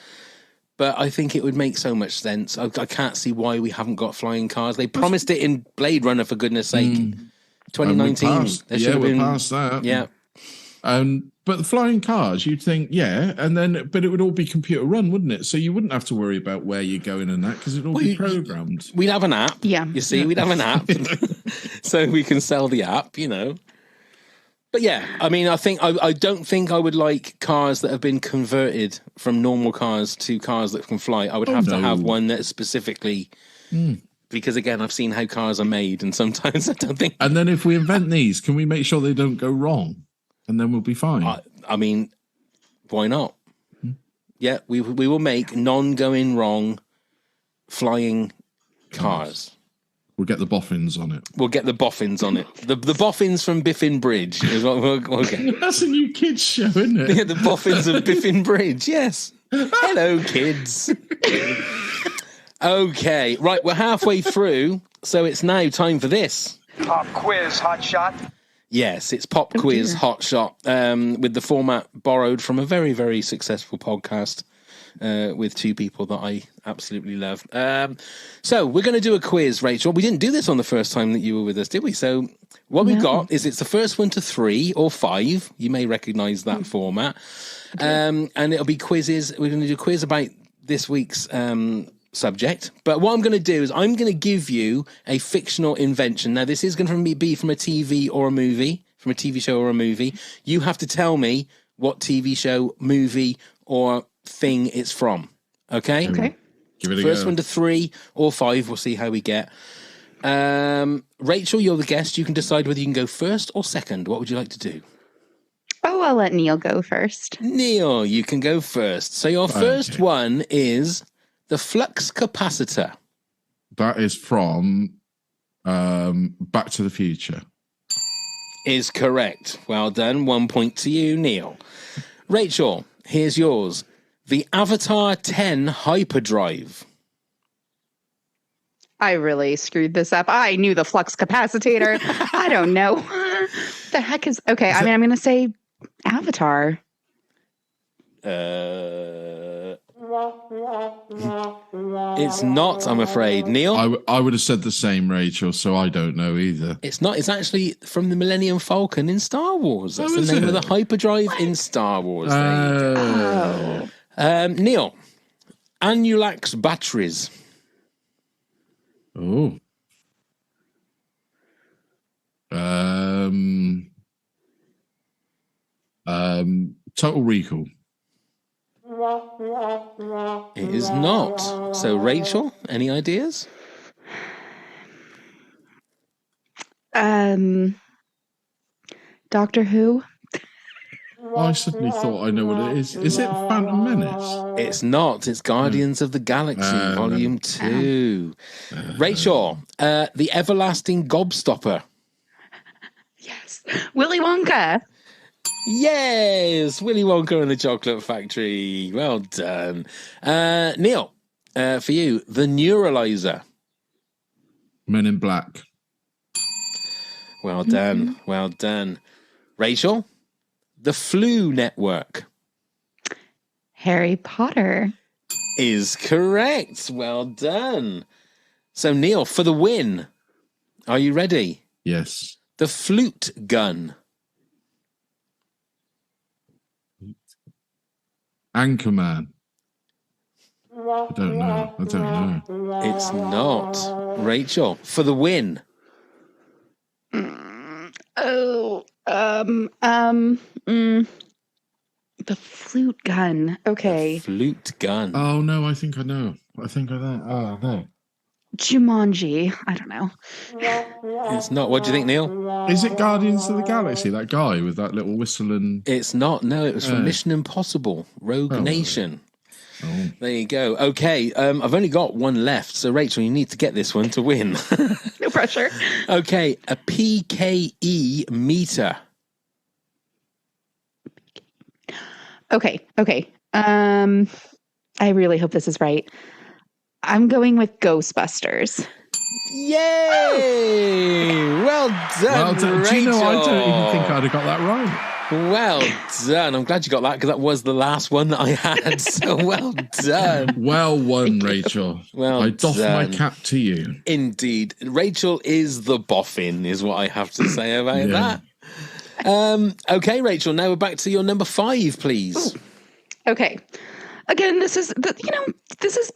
but I think it would make so much sense. I can't see why we haven't got flying cars. They promised it in Blade Runner, for goodness sake. 2019.
We're past that.
Yeah.
But the flying cars, you'd think, but it would all be computer run, wouldn't it? So you wouldn't have to worry about where you're going and that, because it'd all be programmed.
We'd have an app.
Yeah.
You see, we'd have an app. So we can sell the app, you know. But yeah, I mean, I don't think I would like cars that have been converted from normal cars to cars that can fly. I would have to have one that's specifically... Because again, I've seen how cars are made, and sometimes I don't think...
And then if we invent these, can we make sure they don't go wrong? And then we'll be fine.
I mean, why not? Yeah, we will make non-going wrong flying cars.
We'll get the boffins on it.
We'll get the boffins on it. The boffins from Biffin Bridge is what we'll get.
That's a new kids show, isn't it?
Yeah, the boffins of Biffin Bridge. Yes. Hello, kids. Okay, right. We're halfway through, so it's now time for this
pop quiz, hot shot.
Yes, it's Pop Quiz Hot Shot, with the format borrowed from a very, very successful podcast with two people that I absolutely love. So we're going to do a quiz, Rachel. We didn't do this on the first time that you were with us, did we? So what we've got is it's the first one to 3 or 5. You may recognise that format. And it'll be quizzes. We're going to do a quiz about this week's subject. But what I'm going to do is I'm going to give you a fictional invention. Now, this is going to be from a TV or a movie, from a TV show or a movie. You have to tell me what TV show, movie, or thing it's from. Okay?
Okay.
Give it a
First
go.
one to 3 or 5. We'll see how we get. Rachel, you're the guest. You can decide whether you can go first or second. What would you like to do?
Oh, I'll let Neil go first.
Neil, you can go first. So your first one is the flux capacitor.
That is from Back to the Future.
Is correct. Well done. 1 point to you, Neil. Rachel, here's yours. The Avatar 10 hyperdrive.
I really screwed this up. I knew the flux capacitor. I don't know. The heck is... Okay, I mean, I'm going to say Avatar.
It's not, I'm afraid. Neil?
I would have said the same, Rachel, so I don't know either.
It's not. It's actually from the Millennium Falcon in Star Wars. That's the name of the hyperdrive in Star Wars. Neil, Anulax batteries.
Oh. Total Recall.
It is not. So, Rachel, any ideas?
Doctor Who?
I suddenly thought I know what it is. Is it Phantom Menace?
It's not. It's Guardians of the Galaxy, Volume 2. Rachel, the Everlasting Gobstopper.
Yes. Willy Wonka.
Yes, Willy Wonka and the Chocolate Factory. Well done. Neil, for you, the Neuralizer.
Men in Black.
Well done. Well done. Rachel, the Flu Network.
Harry Potter.
Is correct. Well done. So, Neil, for the win, are you ready?
Yes.
The Flute Gun.
Anchorman. I don't know.
It's not. Rachel, for the win.
The flute gun. Okay.
The flute gun.
Oh, no, I think I know. Oh, no.
Jumanji. I don't know.
It's not. What do you think, Neil?
Is it Guardians of the Galaxy, that guy with that little whistle and...
It's not. No, it was from Mission Impossible, Rogue Nation.
Oh.
There you go. Okay, I've only got one left, so Rachel, you need to get this one to win.
No pressure.
Okay, a PKE meter.
Okay. I really hope this is right. I'm going with Ghostbusters.
Yay! Well done, Rachel.
Do you know, I don't even think I'd have got that right.
Well done. I'm glad you got that because that was the last one that I had. So well done.
Well won, Rachel.
Well
I doff my
done.
cap to you.
Indeed. Rachel is the boffin, is what I have to say about that. Okay, Rachel, now we're back to your number 5, please.
Ooh. Okay. Again, this is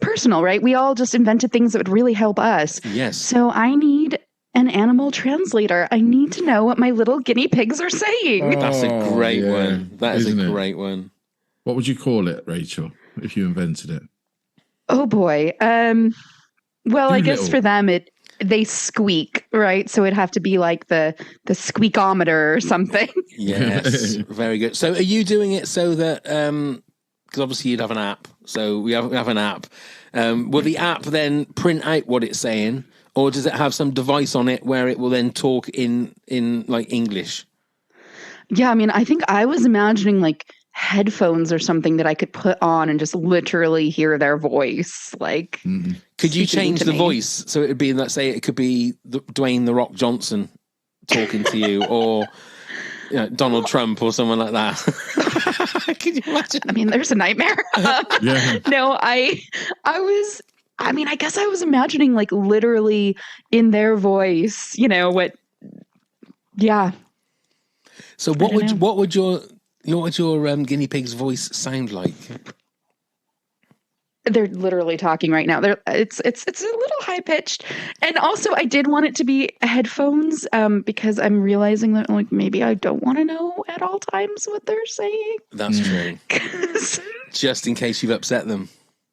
personal, right? We all just invented things that would really help us.
Yes.
So I need an animal translator. I need to know what my little guinea pigs are saying.
That's a great one. That is
Isn't
a
it?
great one.
What would you call it, Rachel, if you invented it?
Oh boy. Well, I guess for them they squeak, right? So it'd have to be like the squeakometer or something.
Yes. Very good. So are you doing it so that because obviously you'd have an app. So we have an app. Will the app then print out what it's saying? Or does it have some device on it where it will then talk in like English?
Yeah, I mean, I think I was imagining like headphones or something that I could put on and just literally hear their voice. Like,
could you
speaking
change
to
the
me.
voice so it would be, let's say, it could be Dwayne the Rock Johnson talking to you, or Donald Trump or someone like that? Can you imagine?
I mean, there's a nightmare.
Yeah.
No, I guess I was imagining like literally in their voice, what? Yeah.
So what would your guinea pig's voice sound like?
They're literally talking right now. It's a little high pitched, and also I did want it to be headphones because I'm realizing that like maybe I don't want to know at all times what they're saying.
That's true. Just in case you've upset them.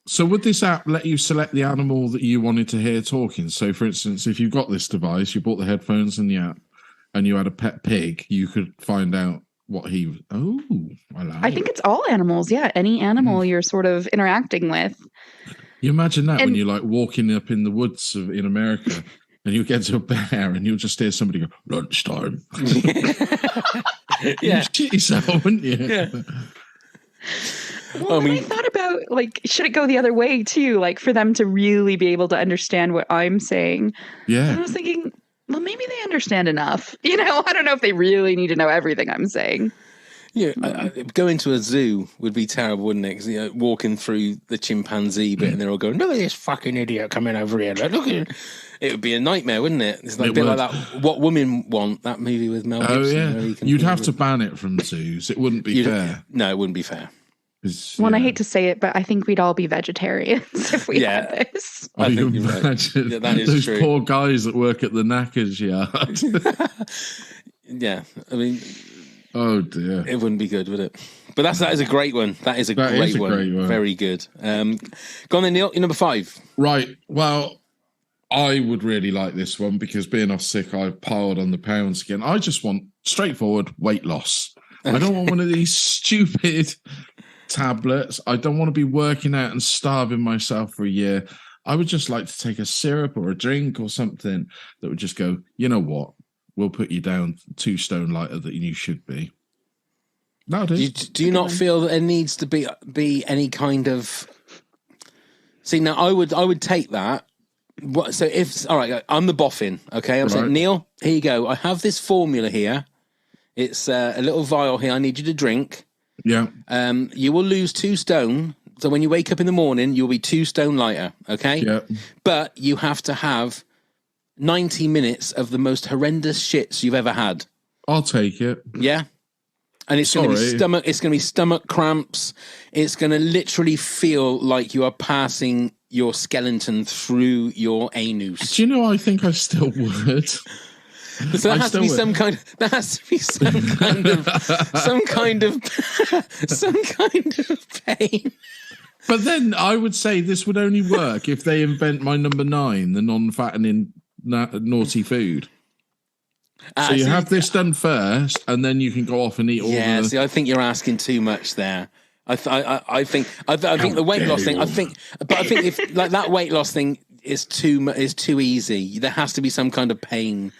So would this app let you select the animal that you wanted to hear talking? So, for instance, if you've got this device, you bought the headphones and the app, and you had a pet pig, you could find out what he. Oh,
I think it's all animals. Yeah, any animal you're sort of interacting with.
You imagine that when you're like walking up in the woods in America, and you get to a bear, and you'll just hear somebody go lunchtime.
Yeah,
you'd shit yourself, wouldn't you?
Yeah.
Well, I thought about like, should it go the other way too? Like for them to really be able to understand what I'm saying.
Yeah.
And I was thinking, well, maybe they understand enough. You know, I don't know if they really need to know everything I'm saying.
Yeah, going to a zoo would be terrible, wouldn't it? Because walking through the chimpanzee bit, and they're all going, "Look at this fucking idiot coming over here! Look at it!" It would be a nightmare, wouldn't it? It's like a bit like that. What Women Want, that movie with Mel Gibson.
Oh yeah, you'd have to ban it from zoos. It wouldn't be fair.
No, it wouldn't be fair.
Well, and I hate to say it, but I think we'd all be vegetarians if we had this.
I think you're right. Yeah, that is
those
true.
poor guys that work at the knackers yard.
Yeah, I mean.
Oh dear,
it wouldn't be good, would it? But that is a great one. That is a great one. Very good. Go on then, Neil. You're number 5.
Right. Well, I would really like this one because being off sick, I've piled on the pounds again. I just want straightforward weight loss. I don't want one of these stupid tablets. I don't want to be working out and starving myself for a year. I would just like to take a syrup or a drink or something that would just go, you know what? We'll put you down 2 stone lighter than you should be. No,
do you not feel that there needs to be any kind of? See, now I would take that. So if all right, I'm the boffin. Okay, I'm saying, Neil, here you go. I have this formula here. It's a little vial here. I need you to drink.
Yeah.
You will lose 2 stone. So when you wake up in the morning, you'll be 2 stone lighter. Okay.
Yeah.
But you have to have 90 minutes of the most horrendous shits you've ever had.
I'll take it.
Yeah. And it's going to be stomach cramps. It's going to literally feel like you are passing your skeleton through your anus.
Do you know, I think I still would.
So there has to be some kind of pain.
But then I would say this would only work if they invent my number 9, the non-fattening naughty food. So you have this done first, and then you can go off and eat all.
Yeah, see, I think you're asking too much there. I think the weight loss thing. I think if like that weight loss thing is too easy. There has to be some kind of pain.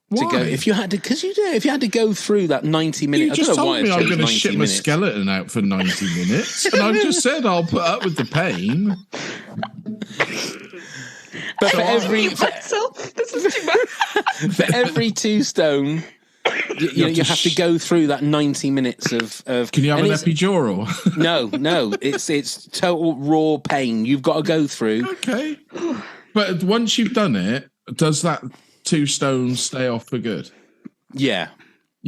Why?
To go if you had to go through that 90 minutes.
You just told me I'm going to shit my skeleton out for 90 minutes, and I've just said I'll put up with the pain.
But for every 2 stone, you have to go through that 90 minutes of.
Can you have an epidural?
No, it's total raw pain. You've got to go through.
Okay, but once you've done it, does that 2 stones stay off for good?
Yeah,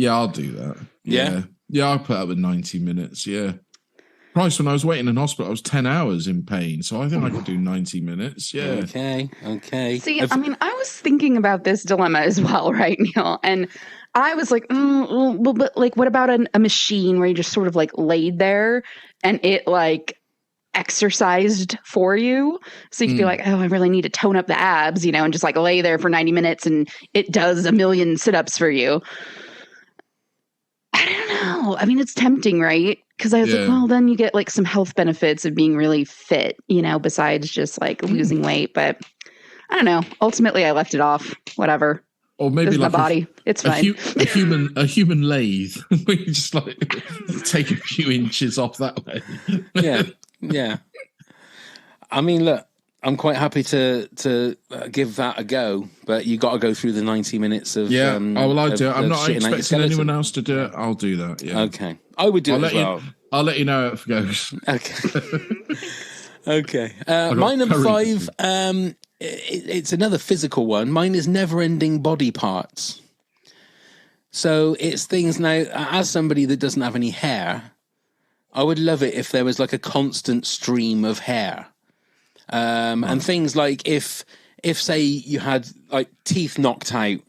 I'll do that. Yeah, I'll put up with 90 minutes. Yeah. Christ, when I was waiting in hospital, I was 10 hours in pain, so I think I could do 90 minutes. Yeah.
Okay.
See, I mean, I was thinking about this dilemma as well, right, Neil? And I was like, but like, what about a machine where you just sort of like laid there and it like exercised for you? So you could be like, oh, I really need to tone up the abs, you know, and just like lay there for 90 minutes and it does a million sit-ups for you. I don't know. I mean, it's tempting, right? Because I was like, well, then you get like some health benefits of being really fit, you know, besides just like losing weight. But I don't know. Ultimately, I left it off. Whatever.
Or maybe
like my body. It's fine.
A human lathe where you just like take a few inches off that way.
Yeah. I mean, look, I'm quite happy to give that a go, but you got to go through the 90 minutes of. Yeah,
I'll do it. I'm not expecting anyone else to do it. I'll do that. Yeah.
Okay. I would do it as well.
I'll let you know how it goes.
Okay. My number 5, it's another physical one. Mine is never-ending body parts. So it's things now, as somebody that doesn't have any hair, I would love it if there was like a constant stream of hair. And things like if say you had like teeth knocked out,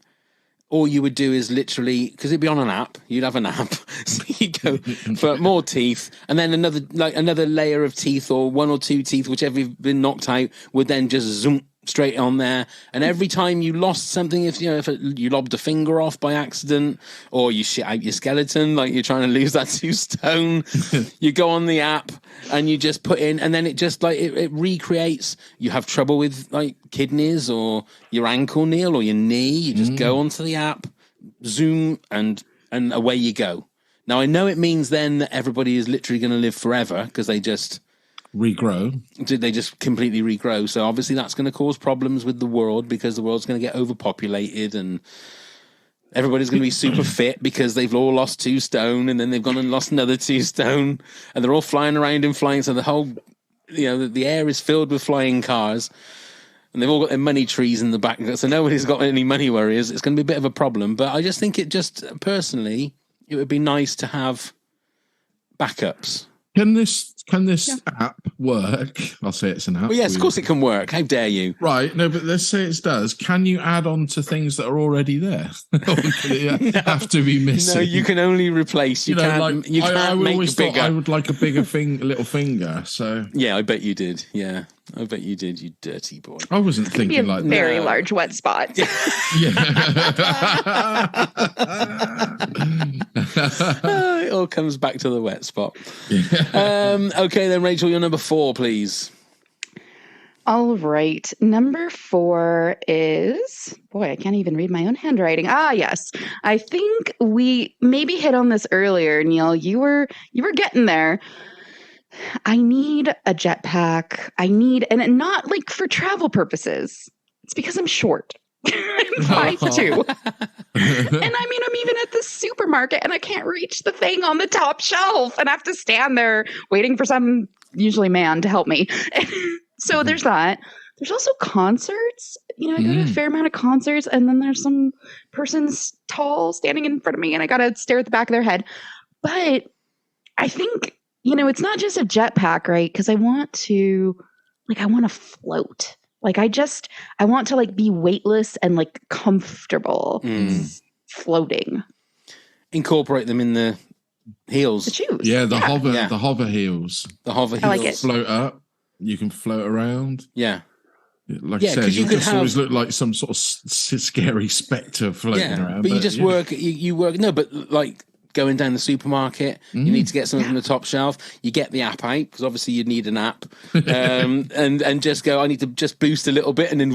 all you would do is literally, because it'd be on an app, you'd have an app, so you go for more teeth, and then another layer of teeth, or one or two teeth, whichever have been knocked out, would then just zoom straight on there. And every time you lost something, if you lobbed a finger off by accident, or you shit out your skeleton, like you're trying to lose that 2 stone, you go on the app and you just put in, and then it just like it recreates. You have trouble with like kidneys or your ankle, Neil, or your knee, you just go onto the app, zoom, and away you go. Now I know it means then that everybody is literally going to live forever, because they just
regrow.
They just completely regrow. So obviously that's going to cause problems with the world, because the world's going to get overpopulated, and everybody's going to be super fit because they've all lost 2 stone, and then they've gone and lost another 2 stone, and they're all flying around in flying. So the whole, the air is filled with flying cars, and they've all got their money trees in the back. So nobody's got any money worries. It's going to be a bit of a problem. But I just think personally, it would be nice to have backups.
Can this app work? I'll say it's an app.
Well, yes, of course it can work. How dare you?
Right. No, but let's say it does. Can you add on to things that are already there? Or can it have to be missing?
No, you can only replace. You can't
I
make
always
bigger.
thought I would like a bigger little finger. So
yeah, I bet you did. Yeah, I bet you did. You dirty boy.
I wasn't thinking like that.
Very large wet spot.
It all comes back to the wet spot. Okay, then, Rachel, you're number 4, please.
All right. Number 4 is, boy, I can't even read my own handwriting. Yes. I think we maybe hit on this earlier, Neil. You were getting there. I need a jetpack. And not like for travel purposes. It's because I'm short. I'm 5'2". And I mean, I'm even at the supermarket and I can't reach the thing on the top shelf, and I have to stand there waiting for some, usually man, to help me. So there's that. There's also concerts. I go to a fair amount of concerts, and then there's some person's tall standing in front of me, and I got to stare at the back of their head. But I think, it's not just a jetpack, right? Because I want to float. Like I want to like be weightless and like comfortable floating.
Incorporate them in the heels.
The shoes.
Yeah, the hover heels.
The hover heels.
I like it.
Float up. You can float around.
Yeah.
Like I said, you just always look like some sort of scary spectre floating around.
But you just work. You work. No, but like going down the supermarket, you need to get something from the top shelf. You get the app out, because obviously you'd need an app, and just go, I need to just boost a little bit, and then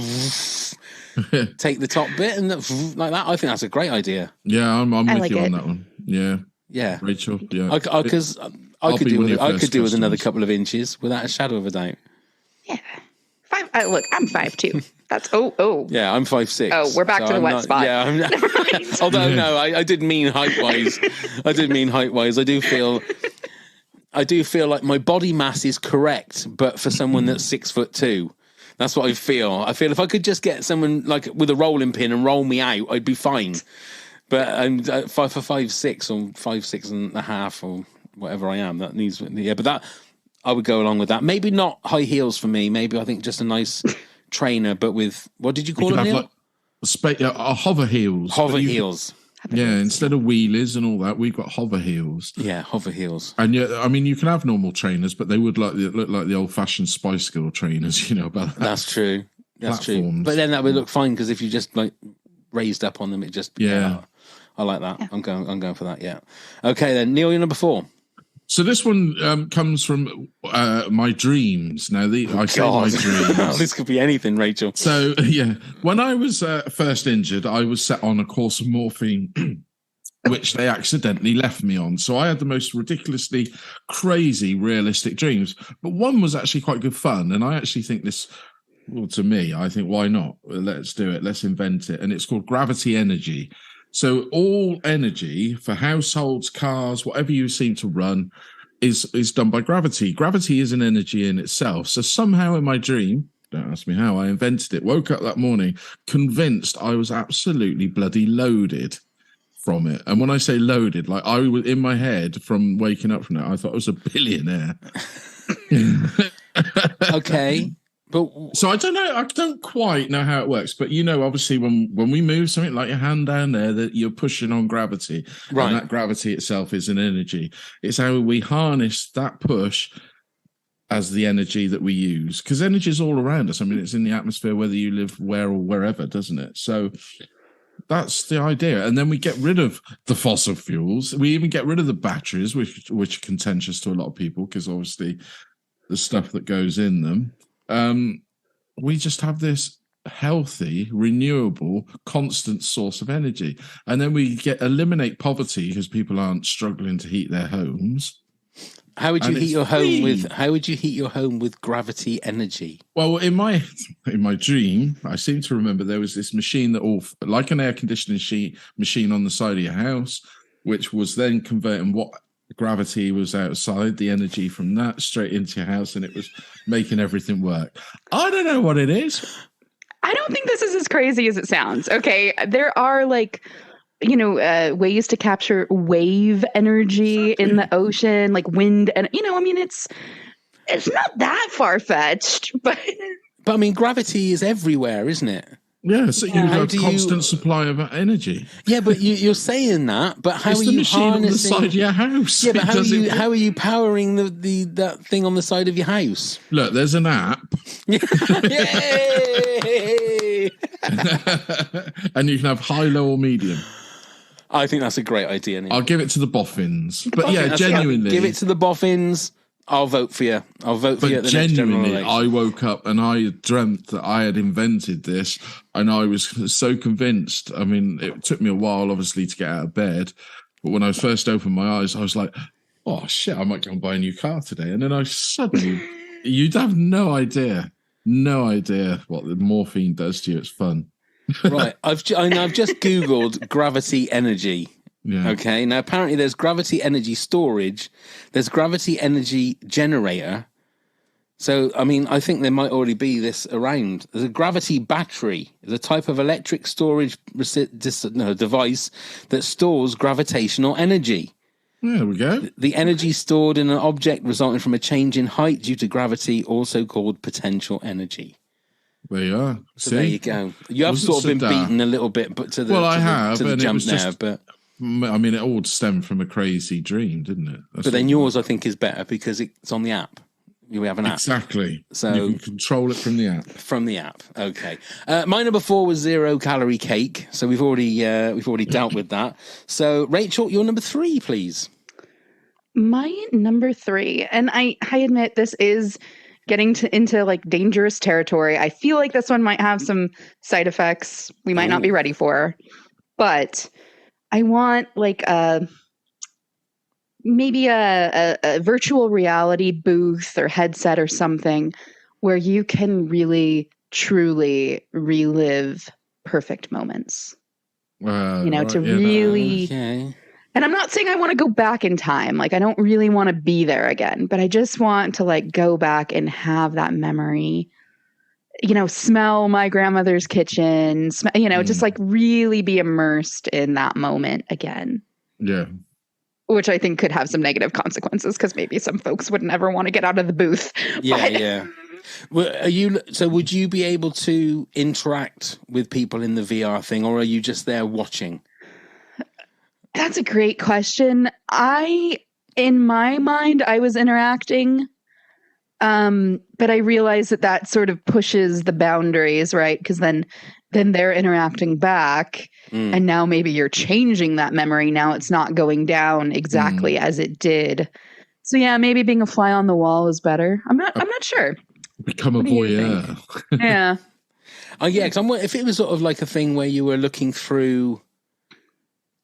take the top bit, and like that. I think that's a great idea.
Yeah, I'm with you on that one. Yeah, Rachel. Yeah,
because I could do with another couple of inches without a shadow of a doubt.
Yeah, look, I'm 5'2". That's
yeah, I'm 5'6".
Oh, we're back to the wet spot.
Yeah, although no, I didn't mean height wise. I do feel like my body mass is correct, but for someone that's 6'2", that's what I feel. I feel if I could just get someone like with a rolling pin and roll me out, I'd be fine. But I'm 5'6" or 5'6.5" or whatever I am. That needs, but that I would go along with that. Maybe not high heels for me. Maybe I think just a nice trainer, but with, what did you call it, Neil?
Like hover heels.
Hover heels.
Yeah, instead of wheelies and all that, we've got hover heels.
Yeah, hover heels.
And yeah, I mean, you can have normal trainers, but they would look like the old-fashioned Spice Girl trainers, about that.
That's true. That's true. But then that would look fine, because if you just like raised up on them, it just I like that. Yeah. I'm going for that. Yeah. Okay, then Neil, you're number 4.
So this one comes from my dreams. Now, I say my dreams.
This could be anything, Rachel.
So, yeah, when I was first injured, I was set on a course of morphine, which they accidentally left me on. So I had the most ridiculously crazy, realistic dreams. But one was actually quite good fun. And I actually think this, well, to me, I think, why not? Let's do it. Let's invent it. And it's called gravity energy. So all energy for households, cars, whatever you seem to run is done by gravity. Gravity is an energy in itself. So somehow in my dream, don't ask me how, I invented it, woke up that morning convinced I was absolutely bloody loaded, from it. And when I say loaded, like I was in my head from waking up from that, I thought I was a billionaire.
Okay. But
so I don't know. I don't quite know how it works, but obviously when we move something like your hand down there, that you're pushing on gravity,
right.
And that gravity itself is an energy. It's how we harness that push as the energy that we use, because energy is all around us. I mean, it's in the atmosphere, whether you live where or wherever, doesn't it? So that's the idea. And then we get rid of the fossil fuels. We even get rid of the batteries, which are contentious to a lot of people, because obviously the stuff that goes in them. We just have this healthy, renewable, constant source of energy. And then we eliminate poverty because people aren't struggling to heat their homes.
How would you heat your home with gravity energy?
Well, in my dream, I seem to remember there was this machine that like an air conditioning machine on the side of your house, which was then converting what gravity was outside, the energy from that straight into your house, and it was making everything work. I don't know what it is.
I don't think this is as crazy as it sounds. Okay, there are ways to capture wave energy in the ocean, like wind, and it's not that far fetched, but
I mean, gravity is everywhere, isn't it?
Yeah, so you have a constant supply of energy.
Yeah, but you're saying that, but how
it's
are
the
you
machine on the side of your house?
Yeah, but how are you powering that thing on the side of your house?
Look, there's an app.
Yay!
And you can have high, low, or medium.
I think that's a great idea. Anyway.
I'll give it to the boffins. But genuinely.
Give it to the boffins. I'll vote for you. I'll vote for you at the next general election.
I woke up and I dreamt that I had invented this, and I was so convinced. I mean, it took me a while, obviously, to get out of bed. But when I first opened my eyes, I was like, oh, shit, I might go and buy a new car today. And then I suddenly, you'd have no idea what the morphine does to you. It's fun.
Right. I've just Googled gravity energy.
Yeah.
Okay. Now, apparently there's gravity energy storage. There's gravity energy generator. So, I mean, I think there might already be this around. There's a gravity battery. It's a type of electric storage device that stores gravitational energy.
There we go.
The energy stored in an object resulting from a change in height due to gravity, also called potential energy.
There you are.
So there you go. You have sort of been beaten a little bit, but to the jump now. But
I mean, it all stemmed from a crazy dream, didn't it?
But then yours, I think, is better because it's on the app. We have an app.
Exactly.
So
you can control it from the app.
From the app. Okay. My number 4 was 0-calorie cake. So we've already dealt with that. So Rachel, your number 3, please.
My number 3, and I admit this is getting into like dangerous territory. I feel like this one might have some side effects we might not be ready for, but I want like maybe a virtual reality booth or headset or something where you can really truly relive perfect moments. Really.
Okay.
And I'm not saying I want to go back in time. Like, I don't really want to be there again, but I just want to like go back and have that memory, smell my grandmother's kitchen, just like really be immersed in that moment again.
Yeah.
Which I think could have some negative consequences because maybe some folks would never want to get out of the booth.
Yeah, yeah. So would you be able to interact with people in the VR thing, or are you just there watching?
That's a great question. In my mind, I was interacting, but I realized that sort of pushes the boundaries, right? Because then they're interacting back, and now maybe you're changing that memory. Now it's not going down exactly as it did. So yeah, maybe being a fly on the wall is better. I'm not sure.
Become a voyeur.
Yeah.
Oh yeah, because if it was sort of like a thing where you were looking through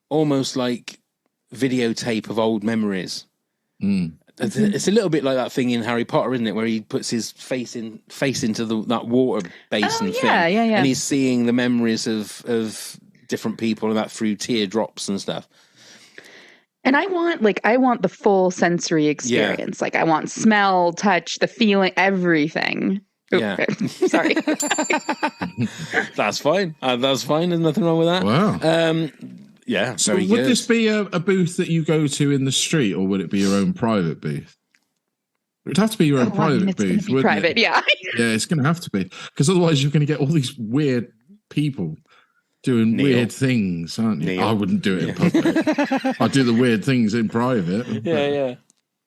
almost like videotape of old memories. It's a little bit like that thing in Harry Potter, isn't it? Where he puts his face into that water basin thing. Yeah. And he's seeing the memories of different people and that through teardrops and stuff.
And I want the full sensory experience. Yeah. Like I want smell, touch, the feeling, everything.
Yeah.
Sorry.
That's fine. That's fine. There's nothing wrong with that.
Wow.
Yeah,
So
very
would
good.
this be a booth that you go to in the street, or would it be your own private booth? It would have to be your own private
It's going
booth,
to be
wouldn't
private,
it?
yeah.
Yeah, it's going to have to be, because otherwise you're going to get all these weird people doing
Neil.
weird things, aren't you?
Neil.
I wouldn't do it in public. I'd do the weird things in private.
Yeah.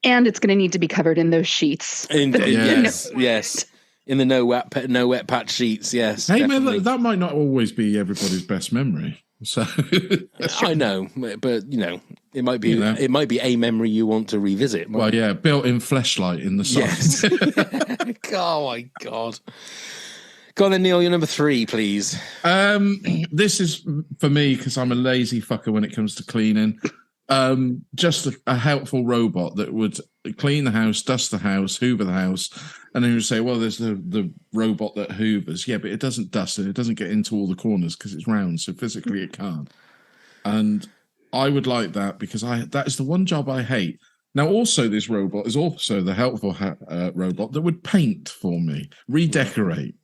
And it's going to need to be covered in those sheets.
Yes. In the no wet patch sheets, yes.
Hey,
definitely.
man, that might not always be everybody's best memory. So
I know, but it might be it might be a memory you want to revisit.
Well, yeah, built-in fleshlight in the side.
Yes. Oh my god. Go on then, Neil. You're number 3, please.
This is for me because I'm a lazy fucker when it comes to cleaning. Just a helpful robot that would clean the house, dust the house, hoover the house, and then you say, well, there's the robot that hoovers. Yeah, but it doesn't dust it. It doesn't get into all the corners because it's round, so physically it can't. And I would like that because that is the one job I hate. Now, also, this robot is also the helpful robot that would paint for me, redecorate,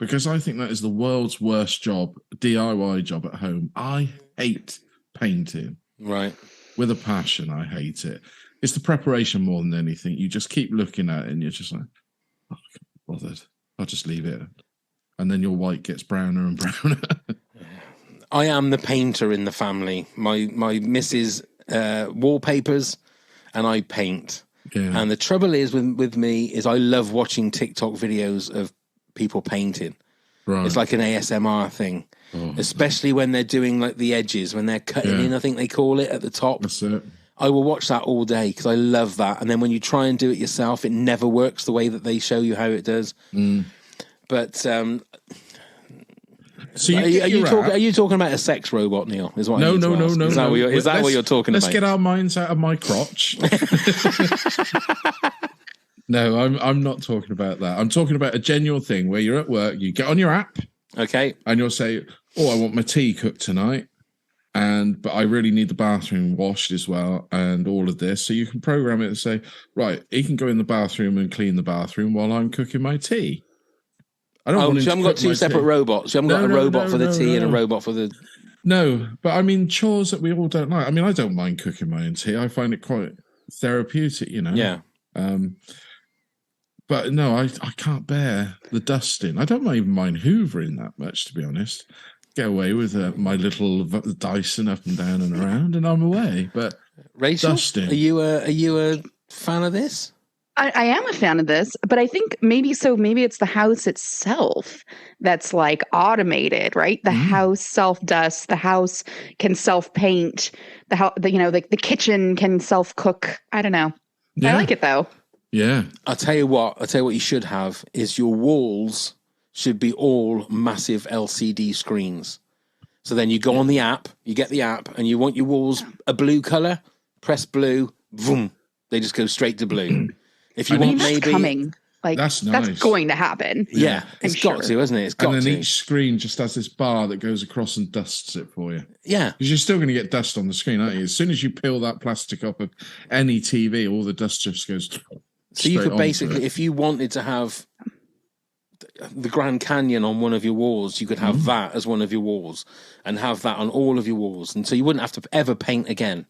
because I think that is the world's worst job, DIY job at home. I hate painting.
Right.
With a passion, I hate it. It's the preparation more than anything. You just keep looking at it and you're just like, oh, I can't be bothered. I'll just leave it. And then your white gets browner and browner.
I am the painter in the family. My missus wallpapers and I paint. Yeah. And the trouble is with me is I love watching TikTok videos of people painting. Right. It's like an ASMR thing. Oh, especially when they're doing like the edges, when they're cutting in, I think they call it, at the top.
That's it.
I will watch that all day because I love that. And then when you try and do it yourself, it never works the way that they show you how it does. Mm. But so are you talking about a sex robot, Neil? Is what
no.
Is that what you're talking about?
Let's get our minds out of my crotch. No, I'm not talking about that. I'm talking about a genuine thing where you're at work, you get on your app,
okay,
and you'll say, "Oh, I want my tea cooked tonight, but I really need the bathroom washed as well, and all of this." So you can program it and say, "Right, he can go in the bathroom and clean the bathroom while I'm cooking my tea." I don't want
you haven't got two separate robots. You haven't got a robot for the tea and a robot for the.
No, but I mean chores that we all don't like. I mean, I don't mind cooking my own tea. I find it quite therapeutic,
Yeah.
But no, I can't bear the dusting. I don't even mind hoovering that much, to be honest. Get away with my little Dyson up and down and around, and I'm away. But
Rachel,
dusting.
Are you a fan of this?
I am a fan of this, but I think maybe it's the house itself that's like automated, right? The house self-dusts, the house can self-paint, the kitchen can self-cook. I don't know. Yeah. I like it though.
Yeah.
I'll tell you what you should have is your walls should be all massive LCD screens. So then you go on the app, you get the app, and you want your walls a blue color, press blue, boom, they just go straight to blue. If you want maybe
coming, like that's nice. That's going to happen.
Yeah, it's got to, isn't it? It's got to.
And then each screen just has this bar that goes across and dusts it for you.
Yeah.
Because you're still going to get dust on the screen, aren't you? As soon as you peel that plastic off of any TV, all the dust just goes.
So you could basically, if you wanted to have the Grand Canyon on one of your walls, you could have that as one of your walls and have that on all of your walls. And so you wouldn't have to ever paint again.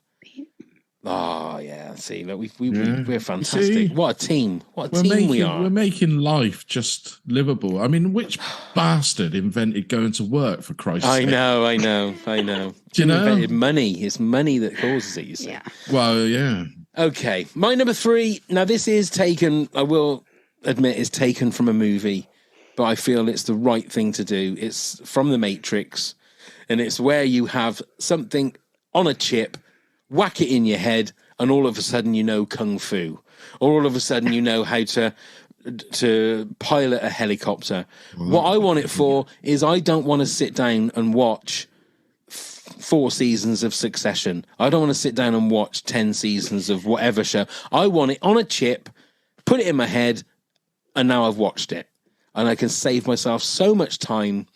Oh, yeah. See, look, we're fantastic.
See?
What a team. What a team we are.
We're making life just livable. I mean, which bastard invented going to work, for Christ's sake?
I know.
Do you know?
Invented money. It's money that causes it, you see.
Yeah.
Well, yeah.
Okay. My number 3. Now, this is taken, I will admit, is taken from a movie, but I feel it's the right thing to do. It's from The Matrix, and it's where you have something on a chip, whack it in your head, and all of a sudden you know kung fu, or all of a sudden you know how to pilot a helicopter. What I want it for is I don't want to sit down and watch 4 seasons of Succession. I don't want to sit down and watch 10 seasons of whatever show. I want it on a chip, put it in my head, and now I've watched it. And I can save myself so much time.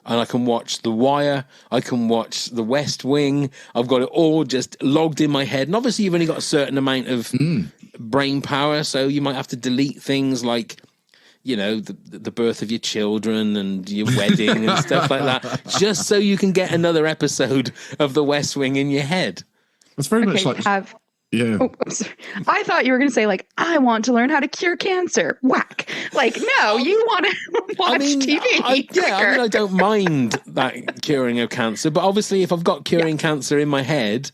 And I can watch The Wire. I can watch The West Wing. I've got it all just logged in my head. And obviously, you've only got a certain amount of brain power, so you might have to delete things like, the birth of your children and your wedding and stuff like that, just so you can get another episode of The West Wing in your head.
It's very much like... Yeah.
Oh, I'm sorry. I thought you were going to say, like, I want to learn how to cure cancer. Whack. Like, no, you want to watch TV.
I don't mind that curing of cancer, but obviously if I've got curing cancer in my head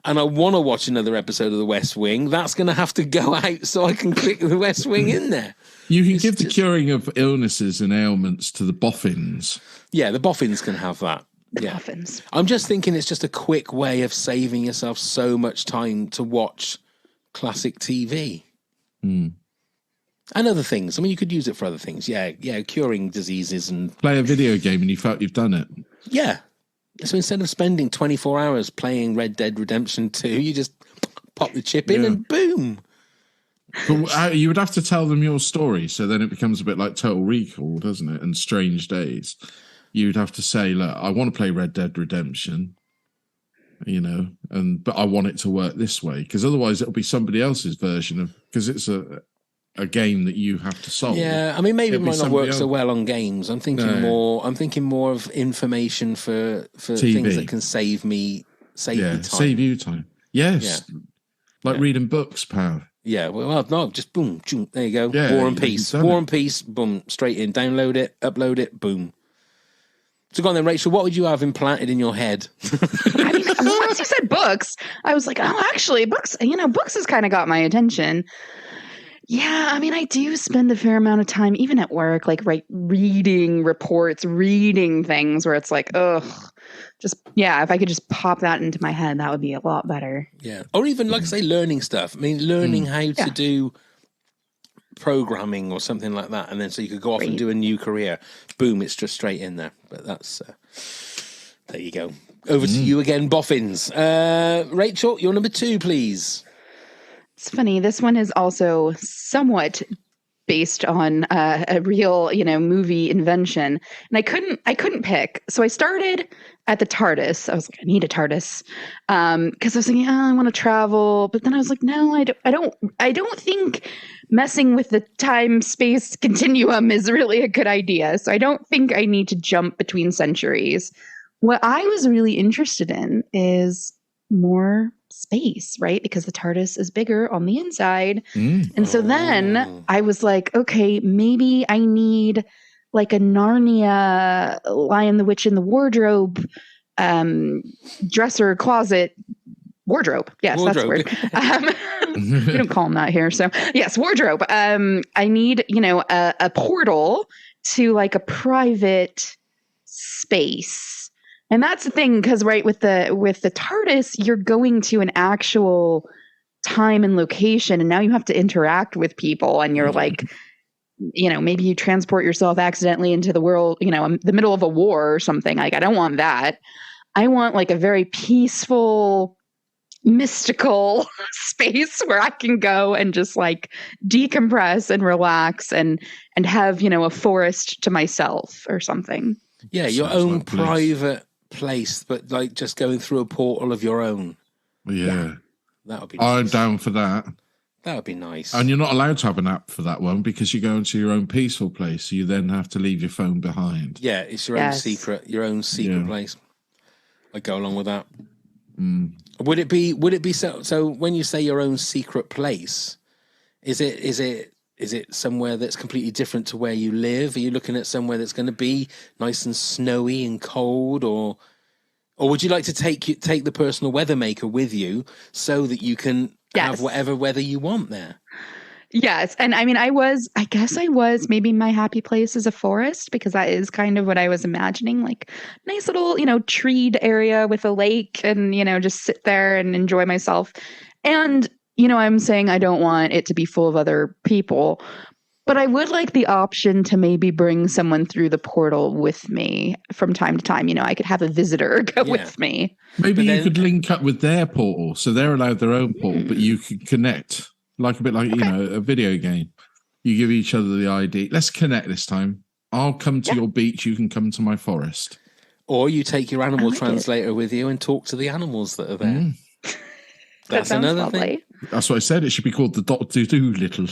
and I want to watch another episode of The West Wing, that's going to have to go out so I can click The West Wing in there.
You can give the curing of illnesses and ailments to the boffins.
Yeah, the boffins can have that.
Muffins.
I'm just thinking it's just a quick way of saving yourself so much time to watch classic TV. And other things. I mean, you could use it for other things. Yeah, curing diseases and...
Play a video game and you felt you've done it.
Yeah. So instead of spending 24 hours playing Red Dead Redemption 2, you just pop the chip in and boom.
But you would have to tell them your story, so then it becomes a bit like Total Recall, doesn't it? And Strange Days. You'd have to say, look, I want to play Red Dead Redemption, but I want it to work this way, because otherwise it'll be somebody else's version of, because it's a game that you have to solve.
Yeah, I mean, maybe it might not work so well on games. I'm thinking more of information for
TV.
Things that can save me time.
Save you time. Yes. Yeah. Like reading books, pal.
Yeah, well, no, just boom, there you go.
Yeah,
War and Peace. War and Peace, boom, straight in. Download it, upload it, boom. So go on then, Rachel, what would you have implanted in your head?
I mean, once you said books, I was like, oh, actually, books has kind of got my attention. Yeah, I mean, I do spend a fair amount of time, even at work, like reading reports, reading things where it's like, ugh, if I could just pop that into my head, that would be a lot better.
Yeah. Or even, like I say, learning stuff. I mean, learning how to do programming or something like that, and then so you could go off and do a new career. Boom, it's just straight in there. But that's there you go. Over to you again, boffins. Rachel, you're number 2, please.
It's funny, this one is also somewhat based on a real movie invention, and I couldn't pick, so I started at the TARDIS. I was like, I need a TARDIS, because I was thinking, I want to travel, but then I was like, no, I don't think messing with the time-space continuum is really a good idea. So I don't think I need to jump between centuries. What I was really interested in is more space, right? Because the TARDIS is bigger on the inside. And so then I was like, okay, maybe I need like a Narnia Lion, the Witch, and the Wardrobe dresser, closet, wardrobe. Yes, wardrobe. That's the word. We don't call them that here. So yes, wardrobe. I need, a portal to like a private space. And that's the thing, because with the TARDIS, you're going to an actual time and location, and now you have to interact with people, and you're like, maybe you transport yourself accidentally into the world, the middle of a war or something. Like, I don't want that. I want like a very peaceful, mystical space where I can go and just like decompress and relax and have, a forest to myself or something.
Yeah, your own private place, but like just going through a portal of your own.
Yeah.
That would be nice.
I'm down for that.
That would be nice.
And you're not allowed to have an app for that one because you go into your own peaceful place. So you then have to leave your phone behind.
Yeah, it's your own secret place. I'd go along with that. Would it be so when you say your own secret place, is it somewhere that's completely different to where you live? Are you looking at somewhere that's going to be nice and snowy and cold, or would you like to take the personal weather maker with you so that you can have whatever weather you want there?
Yes. And I mean, I guess maybe my happy place is a forest, because that is kind of what I was imagining, like nice little, treed area with a lake and, just sit there and enjoy myself. And, I'm saying I don't want it to be full of other people, but I would like the option to maybe bring someone through the portal with me from time to time. I could have a visitor go with me.
Maybe you could link up with their portal. So they're allowed their own portal, but you could connect like a bit like, a video game. You give each other the ID. Let's connect this time. I'll come to your beach. You can come to my forest.
Or you take your animal translator with you and talk to the animals that are there. That's another thing.
That's what I said. It should be called the Doctor Dolittle.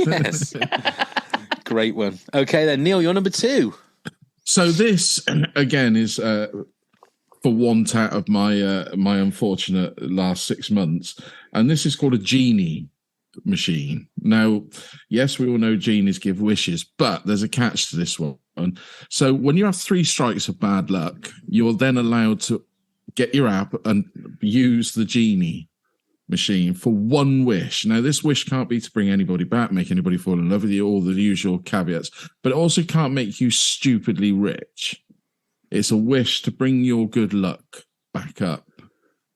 Yes. Great one. Okay, then, Neil, you're number 2.
So this, again, is for want out of my my unfortunate last 6 months. And this is called a genie machine. Now, yes, we all know genies give wishes, but there's a catch to this one. So when you have 3 strikes of bad luck, you're then allowed to get your app and use the genie machine for 1 wish. Now, this wish can't be to bring anybody back, make anybody fall in love with you, all the usual caveats, but it also can't make you stupidly rich. It's a wish to bring your good luck back up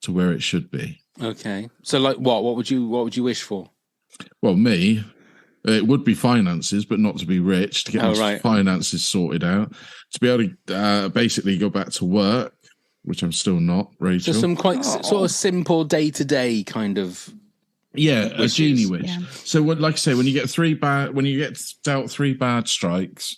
to where it should be.
Okay. So, like, what would you wish for?
Well, me, it would be finances, but not to be rich, to get my finances sorted out, to be able to basically go back to work, which I'm still not, Rachel.
So some quite sort of simple day-to-day kind of
wishes. A genie wish.
Yeah.
So, like I say, when you get dealt 3 bad strikes,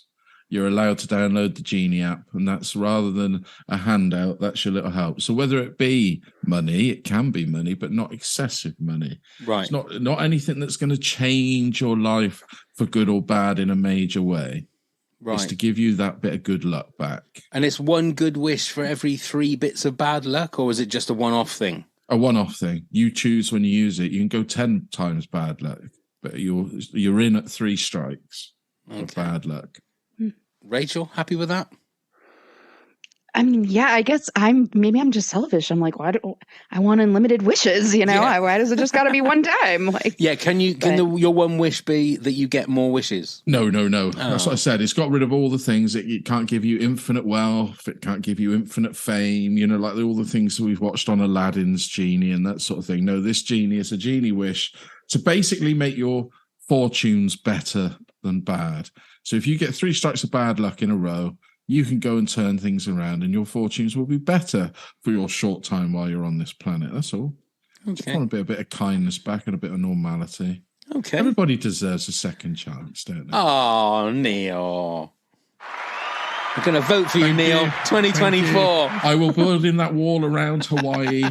you're allowed to download the Genie app, and that's rather than a handout, that's your little help. So whether it be money, it can be money, but not excessive money.
Right.
It's not anything that's going to change your life for good or bad in a major way. Right. It's to give you that bit of good luck back. And
it's 1 good wish for every 3 bits of bad luck, or is it just a one-off thing?
A one-off thing. You choose when you use it. You can go 10 times bad luck, but you're in at 3 strikes of bad luck.
Rachel, happy with that?
I mean, yeah, I guess I'm just selfish. I'm like, I want unlimited wishes, you know?
Yeah.
Why does it just got to be one time? Like,
yeah, can your 1 wish be that you get more wishes?
No. That's what I said. It's got rid of all the things it can't give you infinite wealth. It can't give you infinite fame, you know, like all the things that we've watched on Aladdin's Genie and that sort of thing. No, this Genie is a Genie wish to basically make your fortunes better than bad. So if you get 3 strikes of bad luck in a row, you can go and turn things around and your fortunes will be better for your short time while you're on this planet. That's all. Okay. Just want a bit of kindness back and a bit of normality.
Okay.
Everybody deserves a second chance, don't they?
Oh, Neil. I'm going to vote for you, Neil. 2024.
I will build in that wall around Hawaii.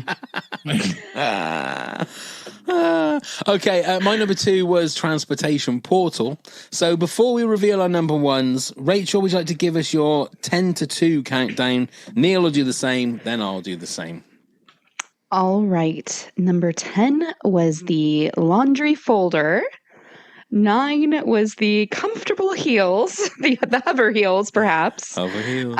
Okay, my number 2 was Transportation Portal. So before we reveal our number 1s, Rachel, would you like to give us your 10 to 2 countdown? Neil will do the same, then I'll do the same.
All right. Number 10 was the laundry folder. 9 was the comfortable heels, the hover heels, perhaps.
Hover heels.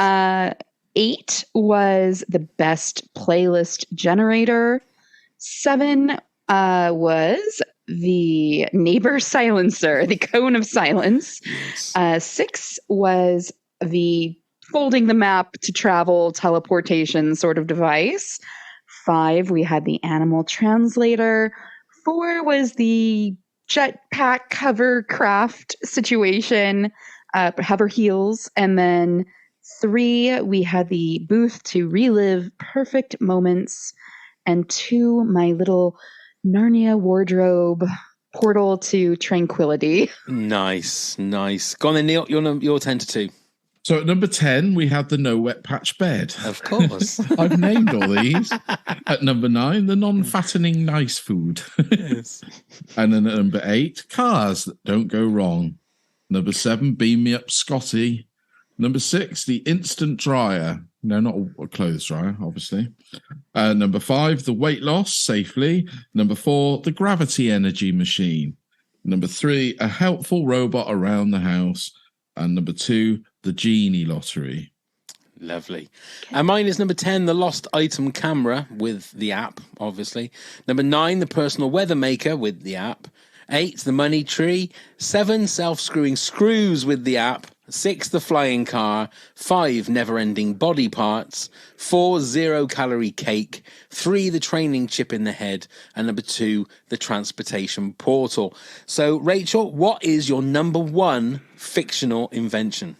8 was the best playlist generator. 7 was the neighbor silencer, the cone of silence. Yes. 6 was the folding the map to travel teleportation sort of device. 5, we had the animal translator. 4 was the jetpack hovercraft situation, hover heels. And then 3, we had the booth to relive perfect moments. And 2, my little Narnia wardrobe portal to tranquility.
Nice. Go on then, Neil. You're 10 to 2.
So at number 10, we have the no wet patch bed.
Of course.
I've named all these. At number 9, the non-fattening nice food.
Yes.
And then at number 8, cars that don't go wrong. Number 7, beam me up Scotty. Number 6, the instant dryer. No, not a clothes dryer, obviously. Number 5, the weight loss safely. Number 4, the gravity energy machine. Number 3, a helpful robot around the house. And number 2, the Genie lottery.
Lovely. And mine is number 10, the lost item camera with the app, obviously. Number 9, the personal weather maker with the app. 8, the money tree. 7, self-screwing screws with the app. 6, the flying car. 5, never-ending body parts. 4, zero-calorie cake. 3, the training chip in the head. And number 2, the transportation portal. So, Rachel, what is your number 1 fictional invention?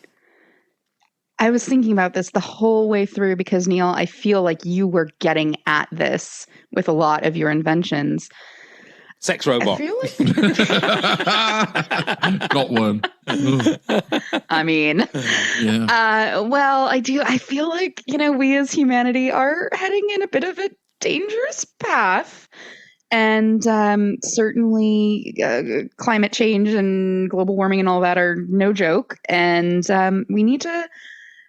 I was thinking about this the whole way through because, Neil, I feel like you were getting at this with a lot of your inventions.
Sex robot.
I feel like...
Got one.
I mean,
yeah.
Well, I feel like, we as humanity are heading in a bit of a dangerous path. And certainly climate change and global warming and all that are no joke. And we need to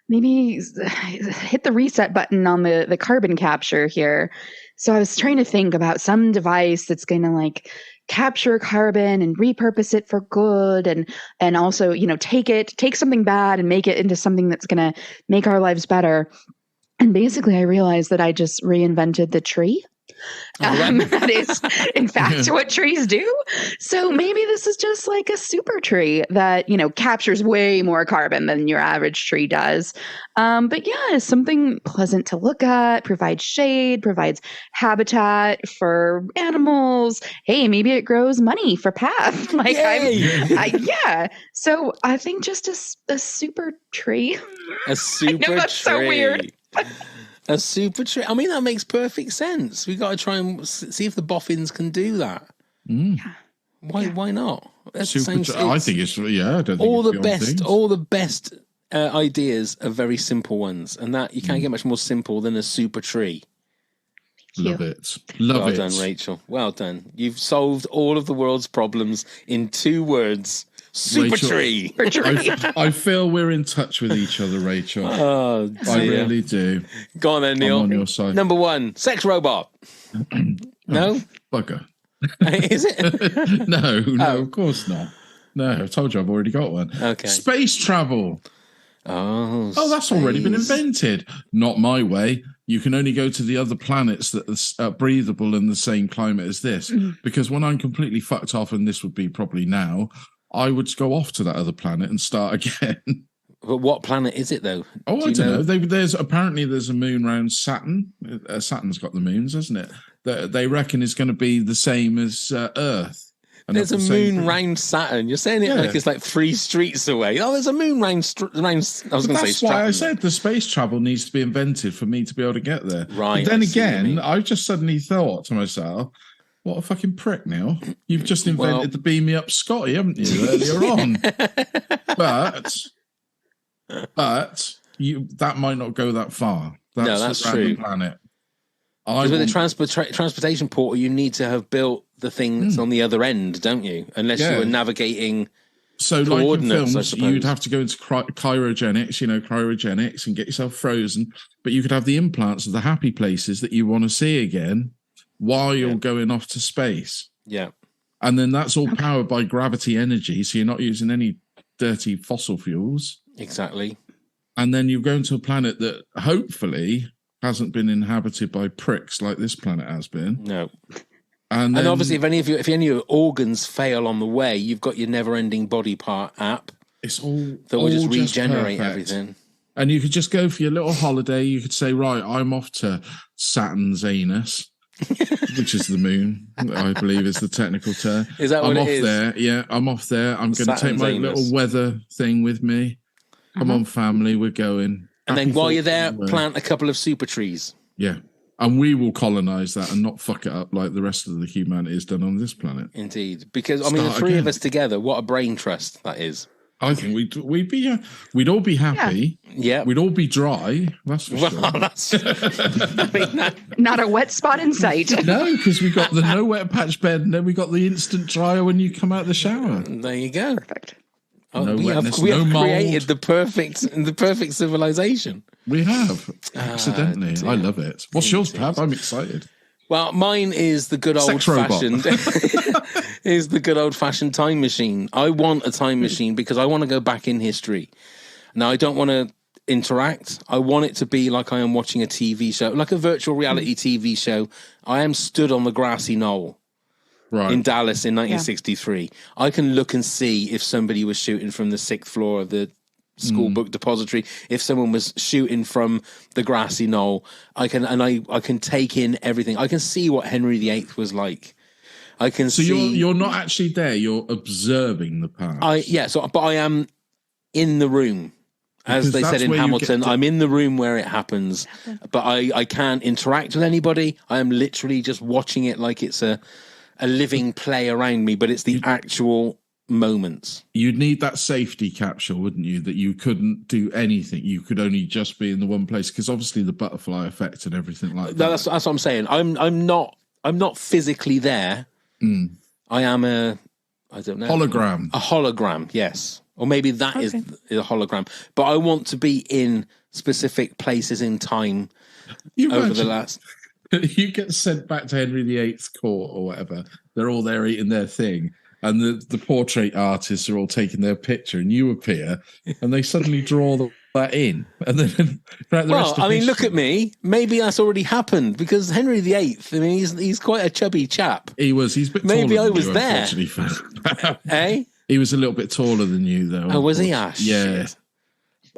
maybe hit the reset button on the carbon capture here. So I was trying to think about some device that's going to like capture carbon and repurpose it for good, and also, you know, take something bad and make it into something that's going to make our lives better. And basically I realized that I just reinvented the tree. That is, in fact, what trees do. So maybe this is just like a super tree that, you know, captures way more carbon than your average tree does. But yeah, it's something pleasant to look at, provides shade, provides habitat for animals. Hey, maybe it grows money for Path. Like, yeah. So I think just a super tree.
A super
I know, that's
tree.
so weird.
A super tree. I mean, that makes perfect sense. We got to try and see if the boffins can do that. Why not? That's
super
the same.
I think it's I don't think
all
it's
the
beyond
best.
things.
All the best ideas are very simple ones, and that you can't get much more simple than a super tree.
Love it. Love
well
it.
Well done, Rachel. Well done. You've solved all of the world's problems in 2 words. Super
Rachel,
tree.
I feel we're in touch with each other, Rachel.
Oh, dear.
I really do.
Go on then, Neil.
I'm on your side.
Number 1, sex robot. No?
Bugger.
Is it?
No, of course not. No, I told you I've already got one.
Okay.
Space travel.
Oh,
that's already been invented. Not my way. You can only go to the other planets that are breathable in the same climate as this. Because when I'm completely fucked off, and this would be probably now, I would go off to that other planet and start again.
But what planet is it, though?
I don't know. There's a moon around Saturn. Saturn's got the moons, hasn't it? They reckon it's going to be the same as Earth.
There's a moon round Saturn. You're saying it like it's like 3 streets away. Oh, there's a moon round. I was going to say.
That's why I said the space travel needs to be invented for me to be able to get there.
Right.
But then again, I just suddenly thought to myself, what a fucking prick, Neil. You've just invented the beam me up Scotty, haven't you, earlier on? But that might not go that far.
That's true.
Planet.
Because with the transportation portal, you need to have built the thing that's on the other end, don't you? Unless you were navigating coordinates,
like in films,
I suppose.
you'd have to go into cryogenics, and get yourself frozen. But you could have the implants of the happy places that you want to see again while you're going off to space.
Yeah.
And then that's all powered by gravity energy, so you're not using any dirty fossil fuels.
Exactly.
And then you're going to a planet that hopefully hasn't been inhabited by pricks like this planet has been.
No.
And
obviously, if any of your organs fail on the way, you've got your never-ending body part app.
It's all
that will just regenerate
perfect.
Everything.
And you could just go for your little holiday. You could say, right, I'm off to Saturn's anus, which is the moon, I believe is the technical term.
Is that what
I'm
it is?
there. Yeah, I'm off there. I'm going to take my
anus.
little weather thing with me. Come on, family, we're going.
And then while you're there, plant a couple of super trees.
Yeah. And we will colonize that and not fuck it up like the rest of the humanity has done on this planet.
Indeed. Because, I mean, the 3 of us together, what a brain trust that is.
I think we'd all be happy.
Yeah.
We'd all be dry. That's for sure.
That's,
not a wet spot in sight.
No, because we got the no wet patch bed, and then we got the instant dryer when you come out of the shower.
There you go.
Perfect.
No
we
wetness,
have
mold.
created the perfect civilization.
We have accidentally. I love it. What's yours, Pav? I'm excited.
Well, mine is the good old fashioned is the good old fashioned time machine. I want a time machine because I want to go back in history. Now, I don't want to interact. I want it to be like I am watching a TV show, like a virtual reality TV show. I am stood on the grassy knoll.
Right.
In Dallas in 1963. I can look and see if somebody was shooting from the 6th floor of the school book depository, if someone was shooting from the grassy knoll. I can take in everything. I can see what Henry VIII was like. I can see.
So you're not actually there. You're observing the past.
But I am in the room. As they said in Hamilton, I'm in the room where it happens, but I can't interact with anybody. I am literally just watching it like it's a living play around me, but it's the actual moments.
You'd need that safety capsule, wouldn't you? That you couldn't do anything. You could only just be in the one place, because obviously the butterfly effect and everything like that.
That's what I'm saying. I'm not I'm not physically there. I am I don't know.
Hologram.
A hologram, yes. Or maybe that is a hologram. But I want to be in specific places in time over the last...
You get sent back to Henry VIII's court or whatever. They're all there eating their thing. And the portrait artists are all taking their picture, and you appear, and they suddenly draw that in. And then throughout the rest of
I mean,
history,
look at me. Maybe that's already happened, because Henry VIII, I mean, he's quite a chubby chap.
He's a bit taller
Maybe I
than
was
you,
there. Eh?
He was a little bit taller than you, though.
Oh, was he, Ash?
Yeah.
Shit.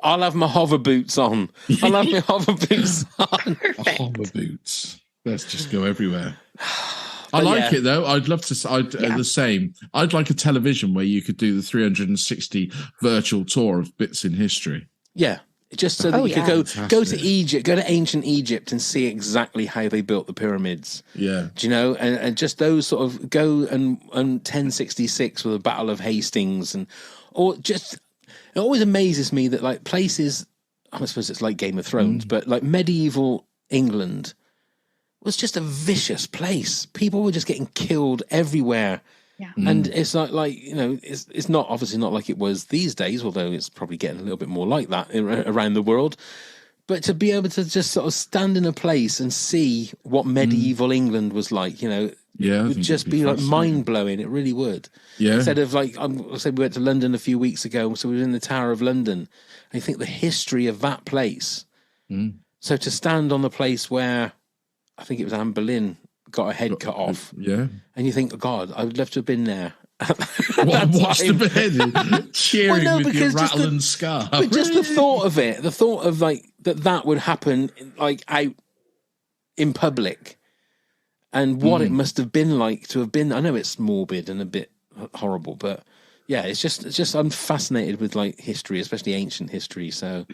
I'll have my hover boots on. I'll have my hover boots on.
Hover boots. Let's just go everywhere. I like it, though. I'd love to. The same. I'd like a television where you could do the 360 virtual tour of bits in history.
Yeah. Just so that you could go to Egypt, go to ancient Egypt and see exactly how they built the pyramids.
Yeah.
Do you know? And just those sort of go and 1066 with the Battle of Hastings or just, it always amazes me that like places, I suppose it's like Game of Thrones, but like medieval England was just a vicious place. People were just getting killed everywhere.
Yeah.
And it's like it's not obviously not like it was these days, although it's probably getting a little bit more like that around the world. But to be able to just sort of stand in a place and see what medieval England was like, it would just be like mind blowing. It really would. Yeah. Instead of like, I said we went to London a few weeks ago, so we were in the Tower of London. And you think the history of that place. So to stand on the place where I think it was Anne Boleyn got her head cut off. Yeah. And you think, oh God, I would love to have been there.
Watch the beheading, cheering with your rattle and scarf.
But just the thought of it, the thought of like that would happen like out in public, and what it must have been like to have been. I know it's morbid and a bit horrible, but yeah, it's just I'm fascinated with like history, especially ancient history. So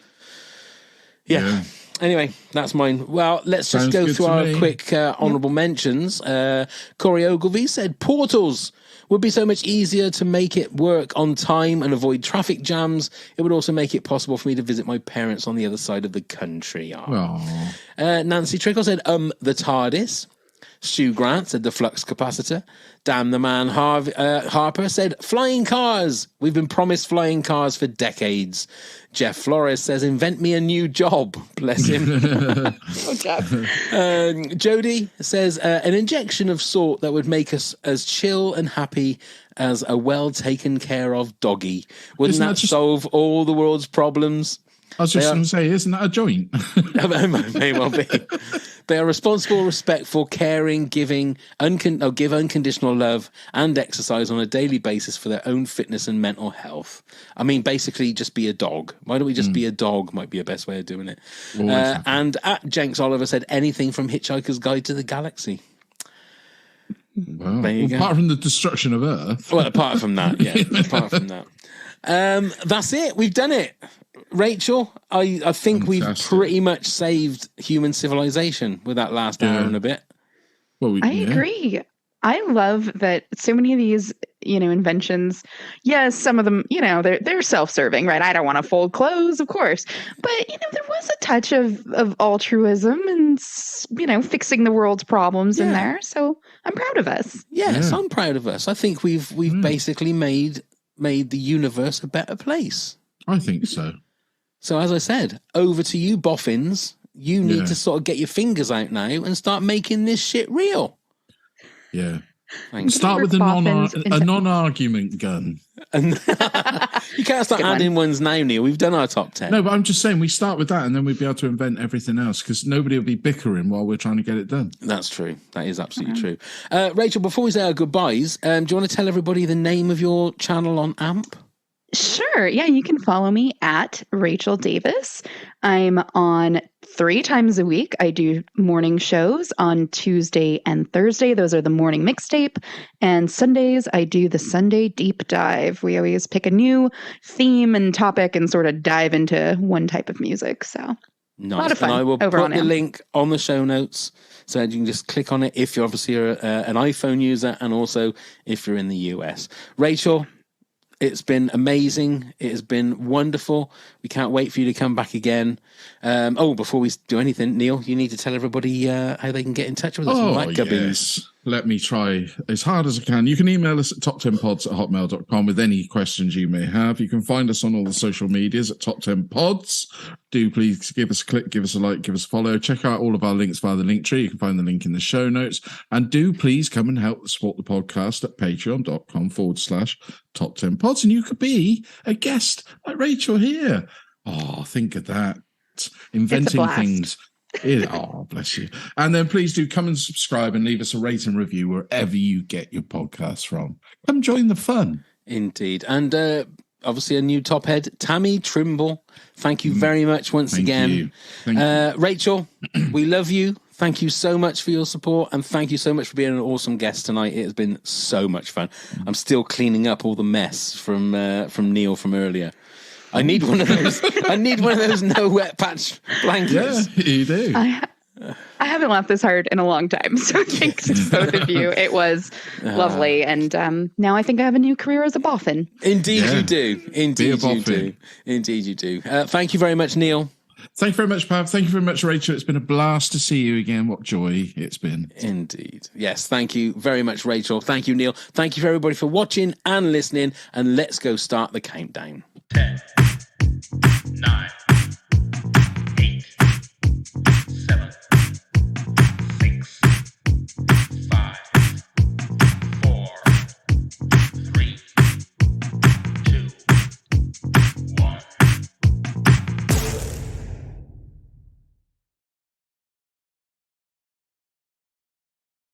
yeah. Anyway, that's mine. Well, let's just go through our quick honourable mentions. Corey Ogilvie said portals would be so much easier to make it work on time and avoid traffic jams. It would also make it possible for me to visit my parents on the other side of the country. Nancy Trickle said, the TARDIS. Stu Grant said the flux capacitor. Damn the man Harper said flying cars. We've been promised flying cars for decades. Jeff Flores says invent me a new job. Bless him. Jody says an injection of sort that would make us as chill and happy as a well taken care of doggy. Wouldn't that solve all the world's problems?
I was just going to say, isn't that a joint?
May well be. They are responsible, respectful, caring, give unconditional love and exercise on a daily basis for their own fitness and mental health. I mean, basically, just be a dog. Why don't we just be a dog? Might be a best way of doing it. And at Jenks Oliver said anything from Hitchhiker's Guide to the Galaxy.
Wow. There you go. Apart from the destruction of Earth.
Well, apart from that, yeah. Apart from that. That's it. We've done it. Rachel, I think we've pretty much saved human civilization with that last hour and a bit.
Well, I agree. I love that so many of these, inventions, yes, some of them, they're self-serving, right? I don't want to fold clothes, of course. But, there was a touch of altruism and, fixing the world's problems in there. So I'm proud of us.
Yes, I'm proud of us. I think we've basically made the universe a better place.
I think so.
So as I said, over to you, boffins. You need to sort of get your fingers out now and start making this shit real.
Yeah. Thanks. Start with a non-argument gun.
You can't start adding ones now, Neil. We've done our top 10.
No, but I'm just saying we start with that and then we'd be able to invent everything else because nobody will be bickering while we're trying to get it done.
That's true. That is absolutely true. Rachel, before we say our goodbyes, do you want to tell everybody the name of your channel on AMP?
Sure. Yeah, you can follow me at Rachel Davis. I'm on 3 times a week. I do morning shows on Tuesday and Thursday. Those are the morning mixtape. And Sundays, I do the Sunday deep dive. We always pick a new theme and topic and sort of dive into one type of music. So
nice.
A lot of fun.
And I will
put
the link on the show notes so that you can just click on it if you're obviously an iPhone user and also if you're in the US. Rachel, It's been amazing. It has been wonderful. We can't wait for you to come back again. Before we do anything, Neil, you need to tell everybody how they can get in touch with us.
Yes. Let me try as hard as I can. You can email us at top10pods@hotmail.com with any questions you may have. You can find us on all the social medias at top10pods. Do please give us a click, give us a like, give us a follow. Check out all of our links via the link tree. You can find the link in the show notes. And do please come and help support the podcast at patreon.com/top10pods. And you could be a guest like Rachel here. Oh, think of that. Inventing things. Bless you. And then please do come and subscribe and leave us a rate and review wherever you get your podcasts from. Come join the fun.
Indeed. And obviously a new top head, Tammy Trimble. Thank you very much once again.
Thank you.
Rachel, we love you. Thank you so much for your support, and thank you so much for being an awesome guest tonight. It has been so much fun. I'm still cleaning up all the mess from Neil from earlier. I need one of those. No wet patch blankets.
Yeah, you do.
I haven't laughed this hard in a long time. So thanks to both of you. It was lovely. And now I think I have a new career as a boffin.
Indeed you do. Indeed you do. Thank you very much, Neil.
Thank you very much, Pav. Thank you very much, Rachel. It's been a blast to see you again. What joy it's been.
Indeed. Yes, thank you very much, Rachel. Thank you, Neil. Thank you for everybody for watching and listening. And let's go start the countdown. 10.